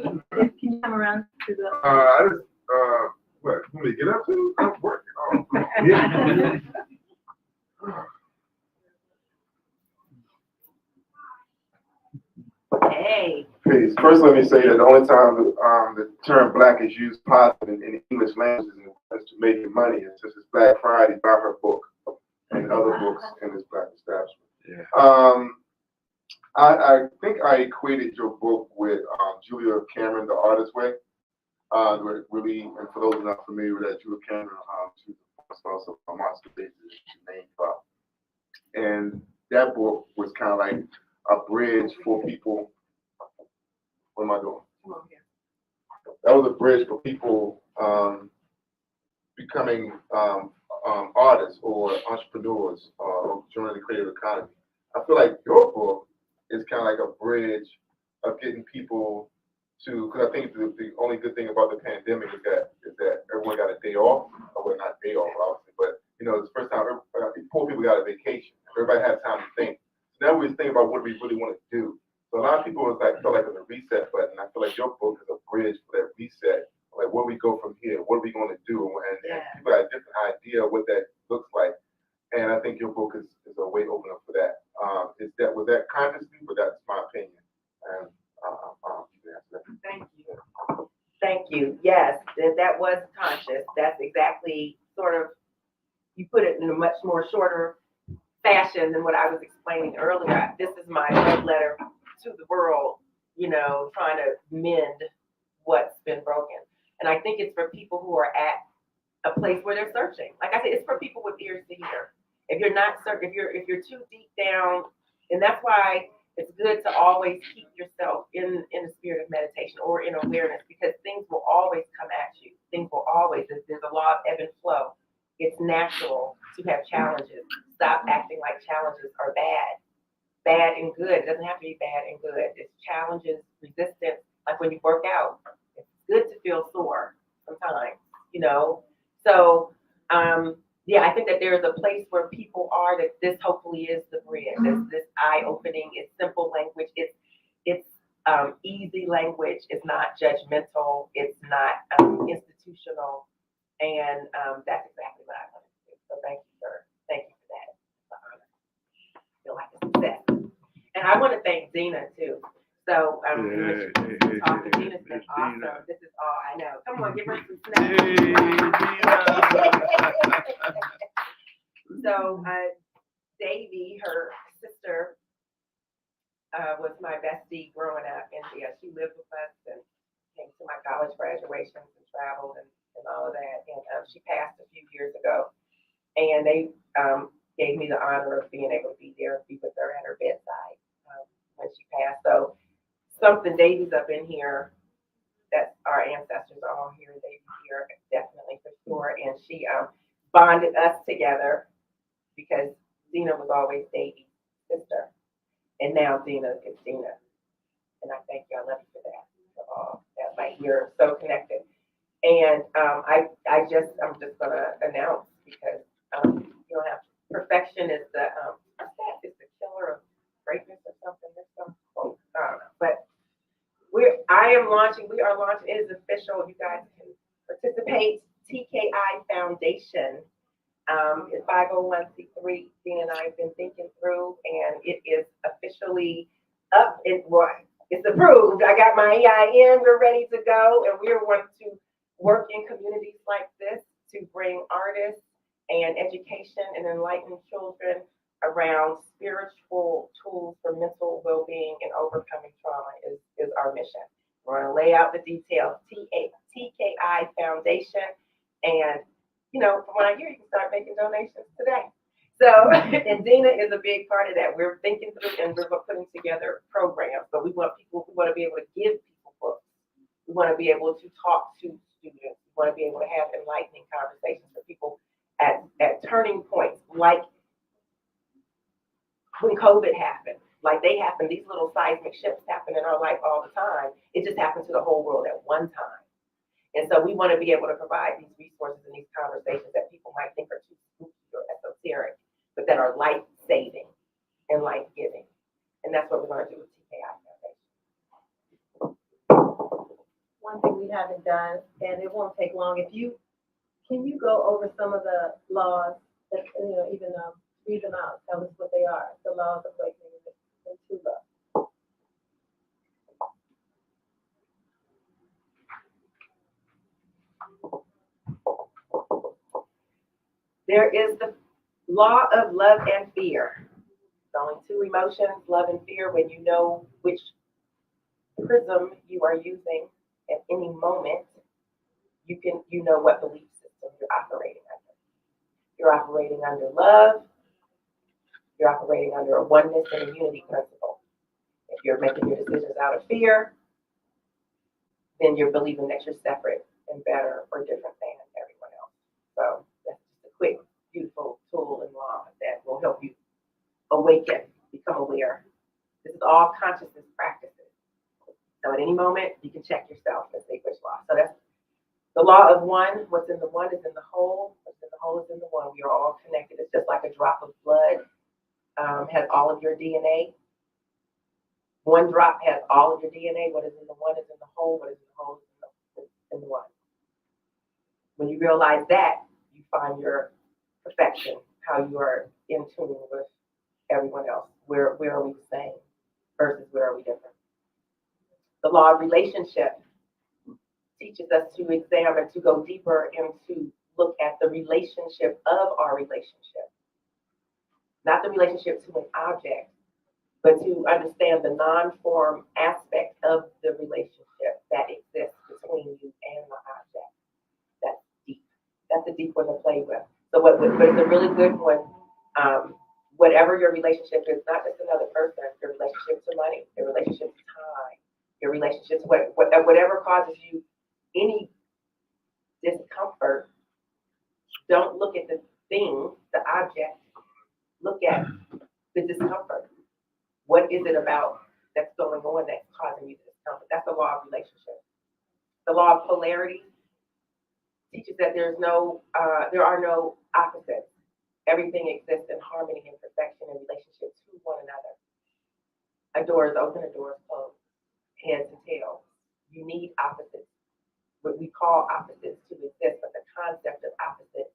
know. Can you come around to the? I just, what, want me to get up to? I'm working. Oh, yeah. Hey. Peace. First, let me say that the only time the term black is used positive in the English language is to make money. It's just as Black Friday, buy her book and other books in this black establishment. Yeah. I think I equated your book with Julia Cameron, The Artist's Way. Really, and for those not familiar with that, Julia Cameron, she's also a monster basis name drop. And that book was kind of like a bridge for people. What am I doing? That was a bridge for people becoming artists or entrepreneurs or joining the creative economy. I feel like your book is kind of like a bridge of getting people to, because I think the only good thing about the pandemic is that everyone got a day off, or well, not day off, obviously, but you know, it's the first time poor people got a vacation. Everybody had time to think. So now we're thinking about what we really want to do. So a lot of people felt like it's a reset button. I feel like your book is a bridge for that reset. Like, where we go from here? What are we going to do? And people have a different idea of what that looks like. And I think your book is a way opener for that. Was that consciously, but that's my opinion. And you can answer that. Thank you. Thank you. Yes, that was conscious. That's exactly sort of, you put it in a much more shorter fashion than what I was explaining earlier. This is my love letter to the world, you know, trying to mend what's been broken. And I think it's for people who are at a place where they're searching. Like I said, it's for people with ears to hear. If you're not searching, if you're too deep down, and that's why it's good to always keep yourself in the spirit of meditation or in awareness, because things will always come at you. Things will always, there's a law of ebb and flow. It's natural to have challenges. Stop acting like challenges are bad. Bad and good. It doesn't have to be bad and good. It's challenges, resistance. Like when you work out, it's good to feel sore sometimes, you know? So, yeah, I think that there's a place where people are, that this hopefully is the bridge. This eye-opening, it's simple language, it's easy language, it's not judgmental, it's not institutional, and that's exactly what I wanted to do. So thank you, sir. Thank you for that. It's an honor. I feel like a success. And I want to thank Dina too. So Dina's been awesome. This is all I know. Come on, give her some snaps. So Davy, her sister, was my bestie growing up, and yeah, she lived with us and came to my college graduations and traveled and all of that. And she passed a few years ago, and they gave me the honor of being able to be there and be with her at her bedside when she passed. So something, Davy's up in here, that our ancestors are all here, Davy's here, definitely for sure. And she, bonded us together because Dina was always Davy's sister. And now Dina is Dina. And I thank you. I love you for that. For all that, like, we're so connected. And I'm just gonna announce because you don't have perfection is the what's that? Is the killer of greatness or something? There's some quote. I don't know. But we are launching, it is official. You guys can participate. TKI Foundation. It's 501c3. Dean and I have been thinking through, and it is officially up. It's approved. I got my EIN. We're ready to go, and we're wanting to work in communities like this to bring artists and education and enlighten children around spiritual tools for mental well-being and overcoming trauma is our mission. We're going to lay out the details. TKI Foundation, and from what I hear, you can start making donations today. So, and Dina is a big part of that. We're thinking through and we're putting together programs, but we want to be able to give people books. We want to be able to talk to students. We want to be able to have enlightening conversations for people at turning points, like when COVID happened. Like these little seismic shifts happen in our life all the time. It just happened to the whole world at one time. And so we want to be able to provide these resources and these conversations that people might think are too spooky or esoteric, but that are life-saving and life-giving. And that's what we're going to do with TKI Foundation. One thing we haven't done, and it won't take long, can you go over some of the laws that, even read them out, tell us what they are, the laws of awakening and true love. There is the law of love and fear. It's only two emotions, love and fear. When you know which prism you are using at any moment, you know what belief system you're operating under. You're operating under love. You're operating under a oneness and a unity principle. If you're making your decisions out of fear, then you're believing that you're separate and better or different than everyone else. So that's just a quick, beautiful tool and law that will help you awaken, become aware. This is all consciousness practices. So at any moment, you can check yourself and say which law. So that's the law of one. What's in the one is in the whole. What's in the whole is in the one. We are all connected. It's just like a drop of blood has all of your DNA. One drop has all of your DNA. What is in the one is in the whole. What is in the whole is in the one. When you realize that, you find your perfection, how you are in tune with everyone else. Where are we the same versus where are we different? The law of relationship teaches us to examine, to go deeper and to look at the relationship of our relationship. Not the relationship to an object, but to understand the non-form aspect of the relationship that exists between you and the object. That's deep. That's a deep one to play with. So but it's a really good one. Whatever your relationship is, not just another person, your relationship to money, your relationship to time, your relationship to whatever causes you any discomfort, don't look at the thing, the object, look at the discomfort. What is it about that's going on that's causing you discomfort? That's the law of relationship. The law of polarity teaches that there are no opposites. Everything exists in harmony and perfection in relationship to one another. A door is open, a door is closed, heads and tails. You need opposites. What we call opposites to exist, but the concept of opposites,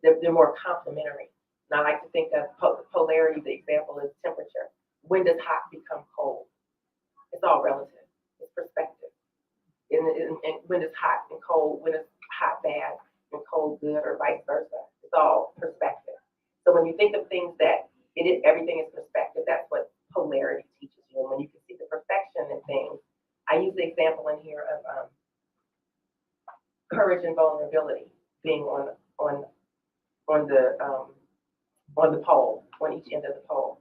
they're more complementary. And I like to think of polarity, the example is temperature. When does hot become cold? It's all relative. It's perspective. And when is hot and cold, when is hot bad and cold good, or vice versa? It's all perspective. So when you think of things that everything is perspective, that's what polarity teaches you. And when you can see the perfection in things, I use the example in here of courage and vulnerability being on the pole, on each end of the pole.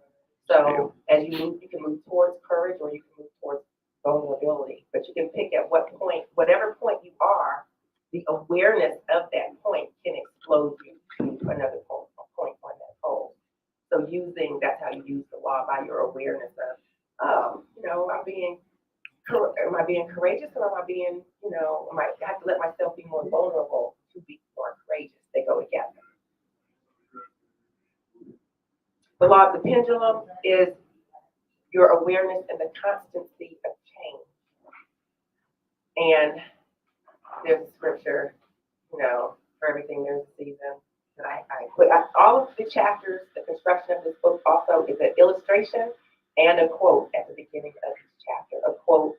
So as you move, you can move towards courage or you can move towards vulnerability. But you can pick at what point, whatever point you are, the awareness of that point can explode you to by your awareness of, am I being courageous, or am I being, I have to let myself be more vulnerable to be more courageous? They go together. The law of the pendulum is your awareness and the constancy of change. And there's a scripture, for everything there's a season that I put. All of the chapters, the construction of this book also is an illustration and a quote at the beginning of each chapter. A quote,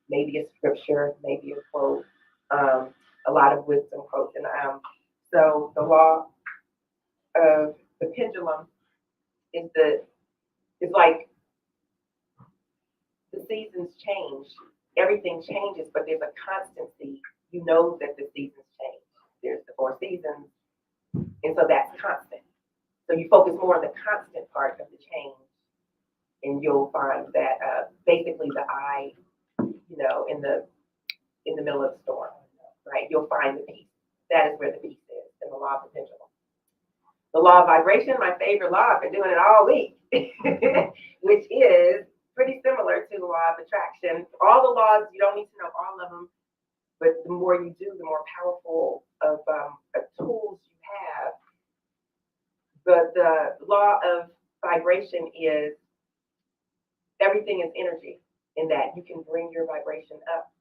maybe a scripture, maybe a quote, a lot of wisdom quotes. And so the law of the pendulum is like the seasons change. Everything changes, but there's a constancy. You know that the seasons change. There's the 4 seasons, and so that's constant. So you focus more on the constant part of the change, and you'll find that basically the eye, in the middle of the storm, right? You'll find the peace. That is where the peace is in the law of the pendulum. The law of vibration, my favorite law. I've been doing it all week, which is pretty similar to the law of attraction. All the laws, you don't need to know all of them, but the more you do, the more powerful of tools you have. But the law of vibration is everything is energy, in that you can bring your vibration up.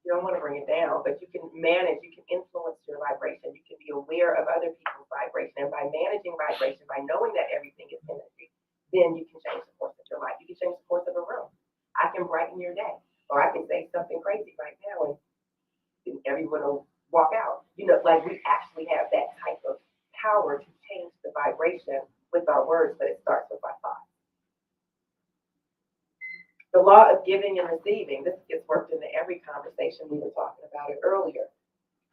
You don't want to bring it down, but you can manage, you can influence your vibration. You can be aware of other people's vibration. And by managing vibration, by knowing that everything is energy, then you can change the course of your life. You can change the course of a room. I can brighten your day, or I can say something crazy right now and everyone will walk out. Like we actually have that type of power to change the vibration with our words, but it starts with our thoughts. The law of giving and receiving, this gets worked into every conversation. We were talking about it earlier.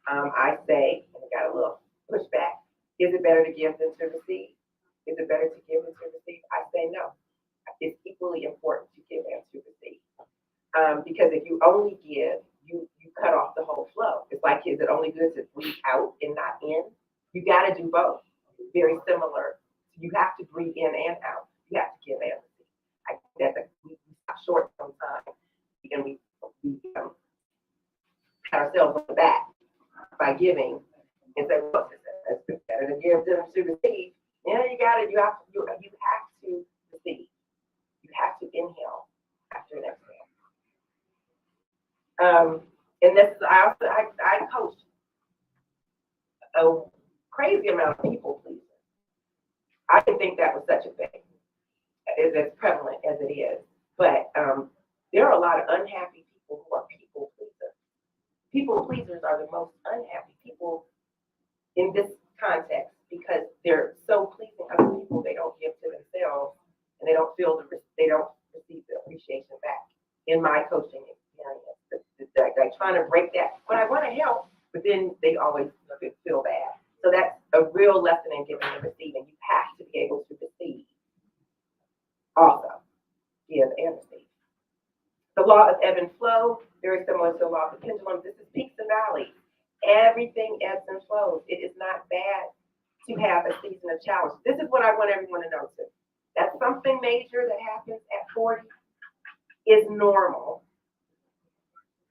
I say, and I got a little pushback, is it better to give than to receive? Is it better to give than to receive? I say no. It's equally important to give and to receive. Because if you only give, you cut off the whole flow. It's like, is it only good to breathe out and not in? You got to do both. Very similar. You have to breathe in and out. You have to give and receive. I think that we stop short sometimes, and we pat ourselves on the back by giving and say, well, it's better to give than to receive. Yeah, you got it. You have to receive. You have to inhale after an exhale. And this, I coach a crazy amount of people pleasers. I didn't think that was such a thing, as prevalent as it is. But there are a lot of unhappy people who are people pleasers. People pleasers are the most unhappy people in this context because they're so pleasing other people, they don't give to themselves, and they don't receive the appreciation back. In my coaching experience, they're trying to break that. But I want to help, but then they always feel bad. So that's a real lesson in giving and receiving. You have to be able to receive. Also, give and receive. The law of ebb and flow, very similar to the law of the pendulum. This is peaks and valleys. Everything ebbs and flows. It is not bad to have a season of challenge. This is what I want everyone to know too. That something major that happens at 40 is normal.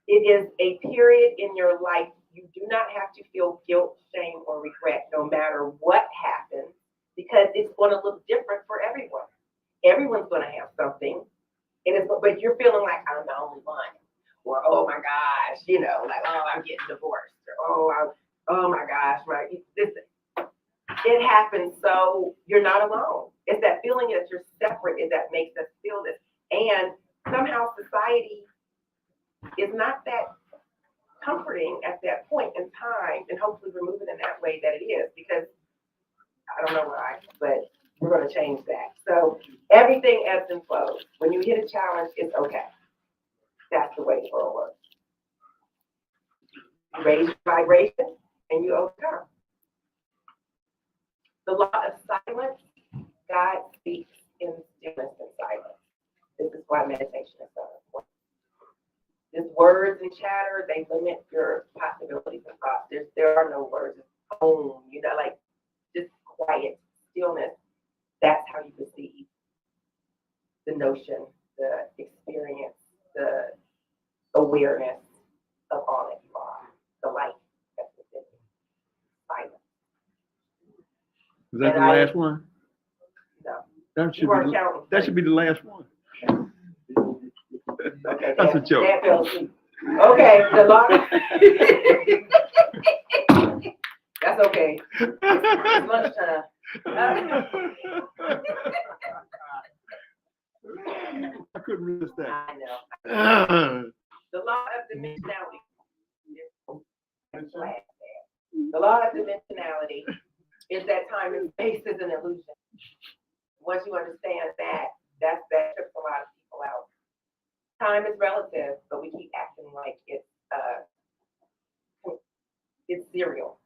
It is a period in your life. You do not have to feel guilt, shame, or regret no matter what happens, because it's going to look different for everyone. Everyone's going to have something, but you're feeling like I'm the only one, or oh my gosh, like oh I'm getting divorced, or oh my gosh, it happens. So you're not alone. It's that feeling that you're separate that makes us feel this, and somehow society is not that comforting at that point in time, and hopefully we're moving in that way that it is, because I don't know why, but we're going to change that. So everything ebbs and flows. When you hit a challenge, it's okay. That's the way the world works. You raise your vibration and you overcome. The law of silence, God speaks in stillness and silence. This is why meditation is so important. Just words and chatter, they limit your possibilities and thoughts. There are no words. It's home, just quiet, stillness. That's how you receive. Was that the And I- last one? No, That you weren't should be, counting. that should be the last one. Okay, That's a Dad- joke. Dad fell asleep. Okay, the law. That's okay. It's lunchtime. I couldn't resist that. I know. The law of dimensionality. The law of dimensionality is that time and space is an illusion. Once you understand that, that trips a lot of people out. Time is relative, but we keep acting like it's serial.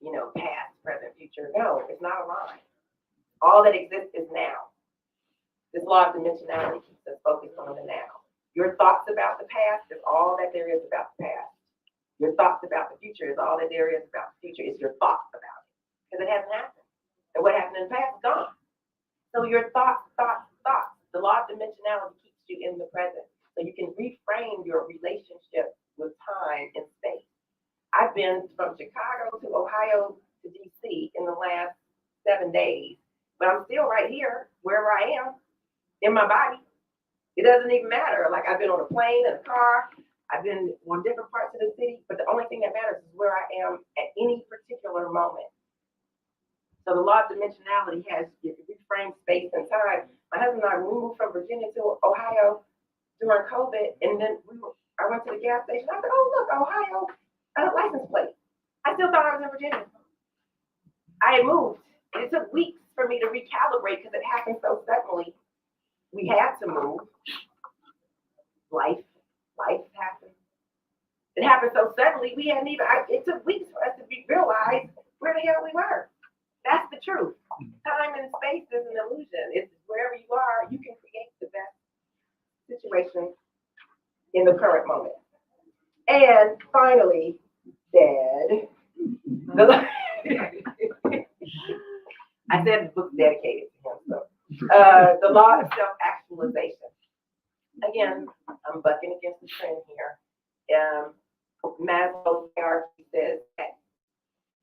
You know, past, present, future. No, it's not a line. All that exists is now. This law of dimensionality keeps us focused on the now. Your thoughts about the past is all that there is about the past. Your thoughts about the future is all that there is about the future. It's your thoughts about it. Because it hasn't happened. And what happened in the past is gone. So your thoughts. The law of dimensionality keeps you in the present. So you can reframe your relationship with time and space. I've been from Chicago to Ohio to DC in the last 7 days, but I'm still right here, wherever I am, in my body. It doesn't even matter. Like I've been on a plane, in a car, I've been on different parts of the city, but the only thing that matters is where I am at any particular moment. So the law of dimensionality has reframed space and time. My husband and I moved from Virginia to Ohio during COVID, and then I went to the gas station. I said, "Oh look, Ohio license plate." I still thought I was in Virginia. I had moved, and it took weeks for me to recalibrate because it happened so suddenly. We had to move. Life happened. It happened so suddenly. We hadn't even. It took weeks for us to realize where the hell we were. That's the truth. Time and space is an illusion. It's wherever you are, you can create the best situation in the current moment. And finally, Dad, I said the book's dedicated to him, so the law of self-actualization. Again, I'm bucking against the trend here. Maslow's hierarchy says that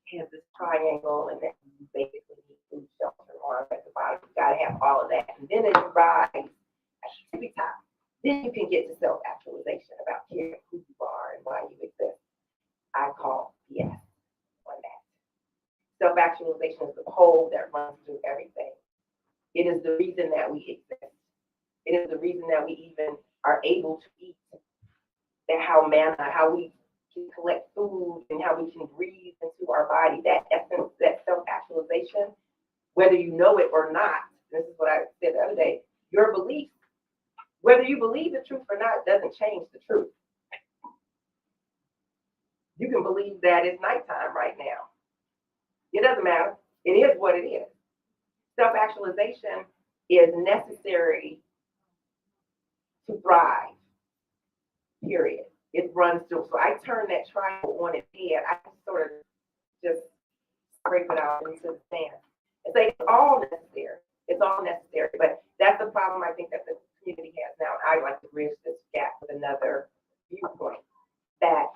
he has this triangle, and that you basically need food, shelter, arm at the bottom. You gotta have all of that, and then as you rise at the tippy top, then you can get to self-actualization about caring who you are and why you exist. I call BS on that. Self-actualization is the pole that runs through everything. It is the reason that we exist. It is the reason that we even are able to eat, and how we can collect food and how we can breathe into our body. That essence, that self-actualization, whether you know it or not, this is what I said the other day, your belief, whether you believe the truth or not, doesn't change the truth. You can believe that it's nighttime right now. It doesn't matter. It is what it is. Self-actualization is necessary to thrive, period. It runs through. So I turn that triangle on its head. I sort of just scrape it out into the sand and say it's all necessary. It's all necessary. But that's the problem I think that the community has now. I like to bridge this gap with another viewpoint. That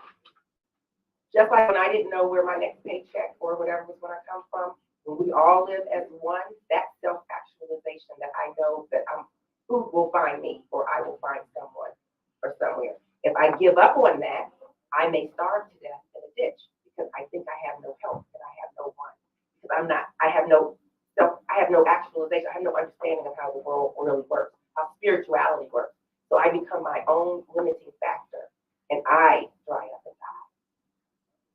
just like when I didn't know where my next paycheck or whatever was going to come from, when we all live as one, that self-actualization that I know that food will find me or I will find someone or somewhere. If I give up on that, I may starve to death in a ditch because I think I have no help and I have no one. Because I have no actualization, I have no understanding of how the world really works, how spirituality works. So I become my own limiting factor and I dry up and die.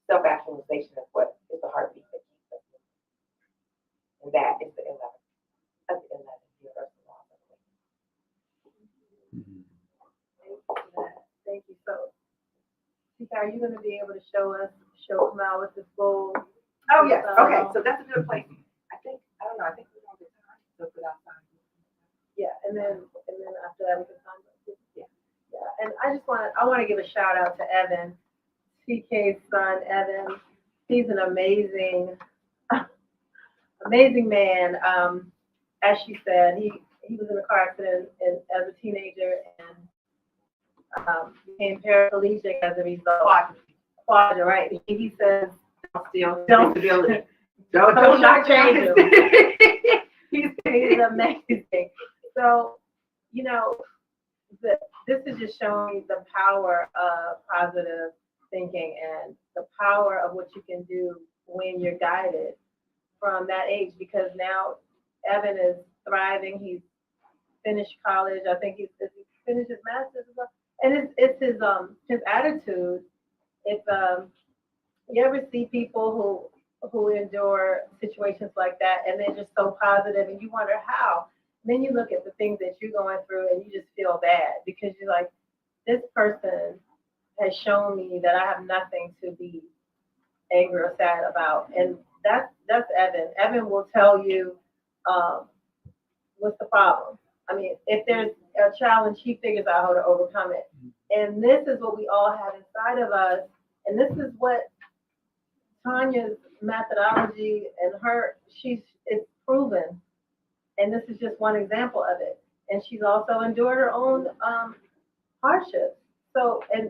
Self-actualization is what is the heartbeat that keeps us moving. And that is the 11th universal law of Thank you. So, Tika, are you going to be able to show them out with this bowl? Oh, yes. Okay. So that's a good place. I think we're going to get time to put outside. Yeah, and then after that we can find it. Yeah. And I want to give a shout out to Evan, TK's son, Evan. He's an amazing man. As she said, he was in a car accident as a teenager and became paraplegic as a result. Quadra, right? He says, don't Don't not change him. He's amazing. So, you know, this is just showing the power of positive thinking and the power of what you can do when you're guided from that age. Because now Evan is thriving. He's finished college. I think he finished his master's as well. And it's his attitude. If you ever see people who endure situations like that and they're just so positive and you wonder how. And then you look at the things that you're going through and you just feel bad because you're like, this person has shown me that I have nothing to be angry or sad about. And that's Evan. Evan will tell you what's the problem. I mean, if there's a challenge, he figures out how to overcome it. And this is what we all have inside of us. And this is what Tonya's methodology and it's proven. And this is just one example of it. And she's also endured her own hardships. So, and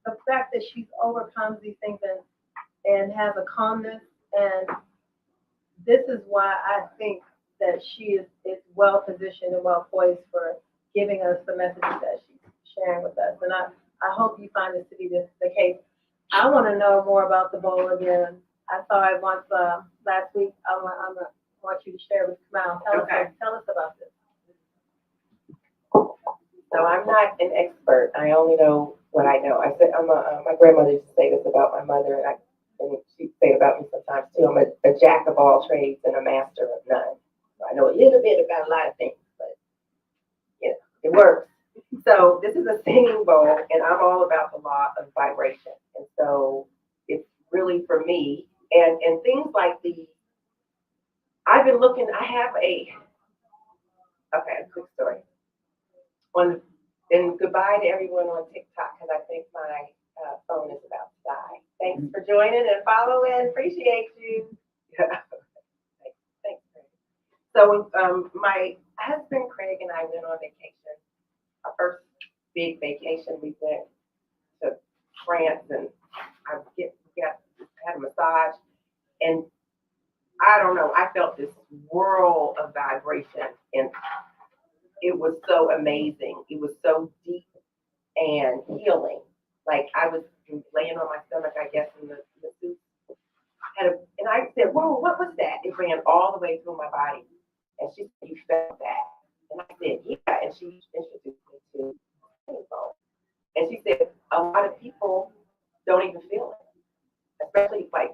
the fact that she's overcome these things and has a calmness, and this is why I think that she is well positioned and well poised for giving us the messages that she's sharing with us. And I hope you find this to be the case. I want to know more about the bowl again. I saw it once last week. I want you to share with Kamau. Tell us about this. So I'm not an expert. I only know what I know. I said my grandmother used to say this about my mother, and she'd say it about me sometimes too. I'm a jack of all trades and a master of none. So I know a little bit about a lot of things, but you know, it works. So this is a singing bowl, and I'm all about the law of vibration. And so it's really for me, and things like I've been looking. I have a quick story. And goodbye to everyone on TikTok because I think my phone is about to die. Thanks for joining and following. Appreciate you. Thanks, Craig. So my husband Craig and I went on vacation. Our first big vacation. We went to France and I had a massage, and I don't know. I felt this whirl of vibration and it was so amazing. It was so deep and healing. Like I was laying on my stomach, I guess, in the soup. And I said, whoa, what was that? It ran all the way through my body. And she said, you felt that? And I said, yeah. And she introduced me to Sankofa. And she said, a lot of people don't even feel it. Especially like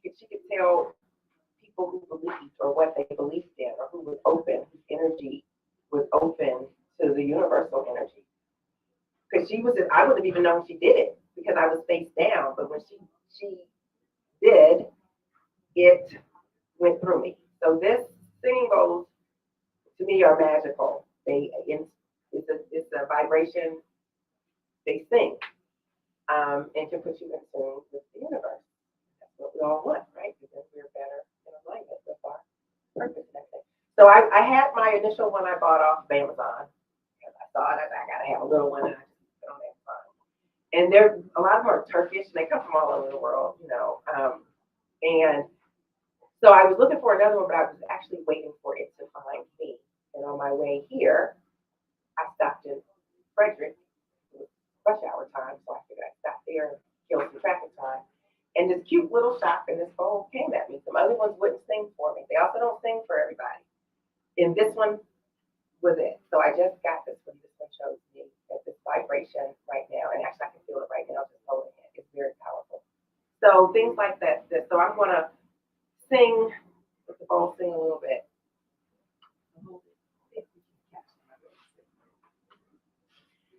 she could tell people who believed or what they believed in or who was open, whose energy was open to the universal energy. Because I wouldn't have even known she did it because I was face down. But when she did, it went through me. So this singing bowls to me are magical. It's a vibration. They sing and can put you in tune with the universe. That's what we all want, right? Because we're better in alignment with our purpose and everything. So I had my initial one I bought off of Amazon because I thought I gotta have a little one and I just put it on Amazon. And a lot of them are Turkish and they come from all over the world, you know. And so I was looking for another one, but I was actually waiting for it to find me. And on my way here, I stopped in Frederick. It was rush hour time, so I figured I'd stop there and kill some traffic time. And this cute little shop and this bowl came at me. Some other ones wouldn't sing for me. They also don't sing for everybody. And this one was it. So I just got this one. This one chose me at this vibration right now. And actually, I can feel it right now just holding it. It's very powerful. So things like that. So I'm going to sing, let the bowl sing a little bit.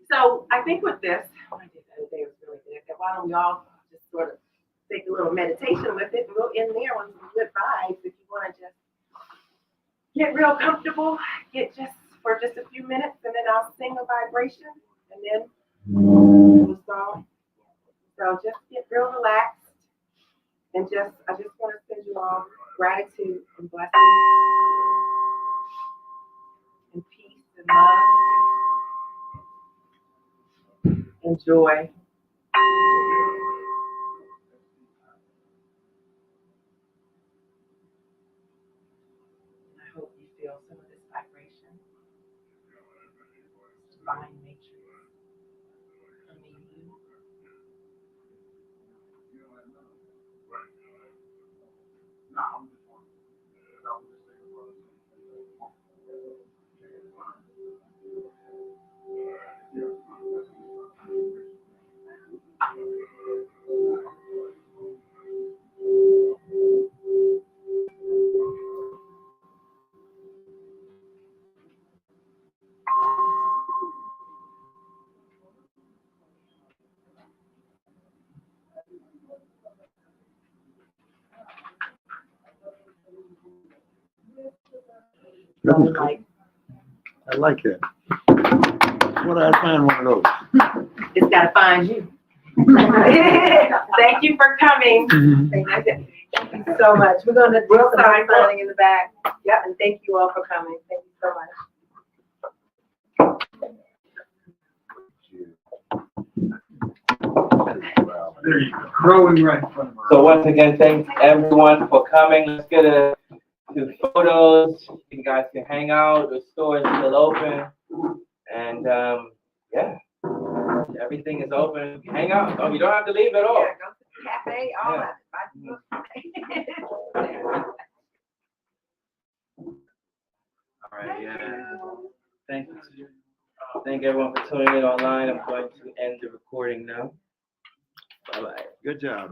So I think with this, I did that today was really good. Why don't we all just sort of take a little meditation with it and we'll end there on some good vibes if you want to just get real comfortable, for just a few minutes, and then I'll sing a vibration, and then we'll song. So just get real relaxed, and I just want to send you all gratitude and blessings, and peace and love, and joy. fine matrix. I mean, That was so cool. like, I like that. What I find one of those? it's gotta find you. Thank you for coming. Thank you so much. We're gonna do We'll some sign signing in the back. Yep, and thank you all for coming. Thank you so much. There you go. Growing right in front of So once again, thanks everyone for coming. Let's get a few photos. You guys can hang out. The store is still open. And yeah, everything is open. Hang out. Oh, you don't have to leave at all. Yeah, go to the cafe, all Yeah. of it. All right, yeah. Thank you. Thank everyone for tuning in online. I'm going to end the recording now. Bye-bye. Good job.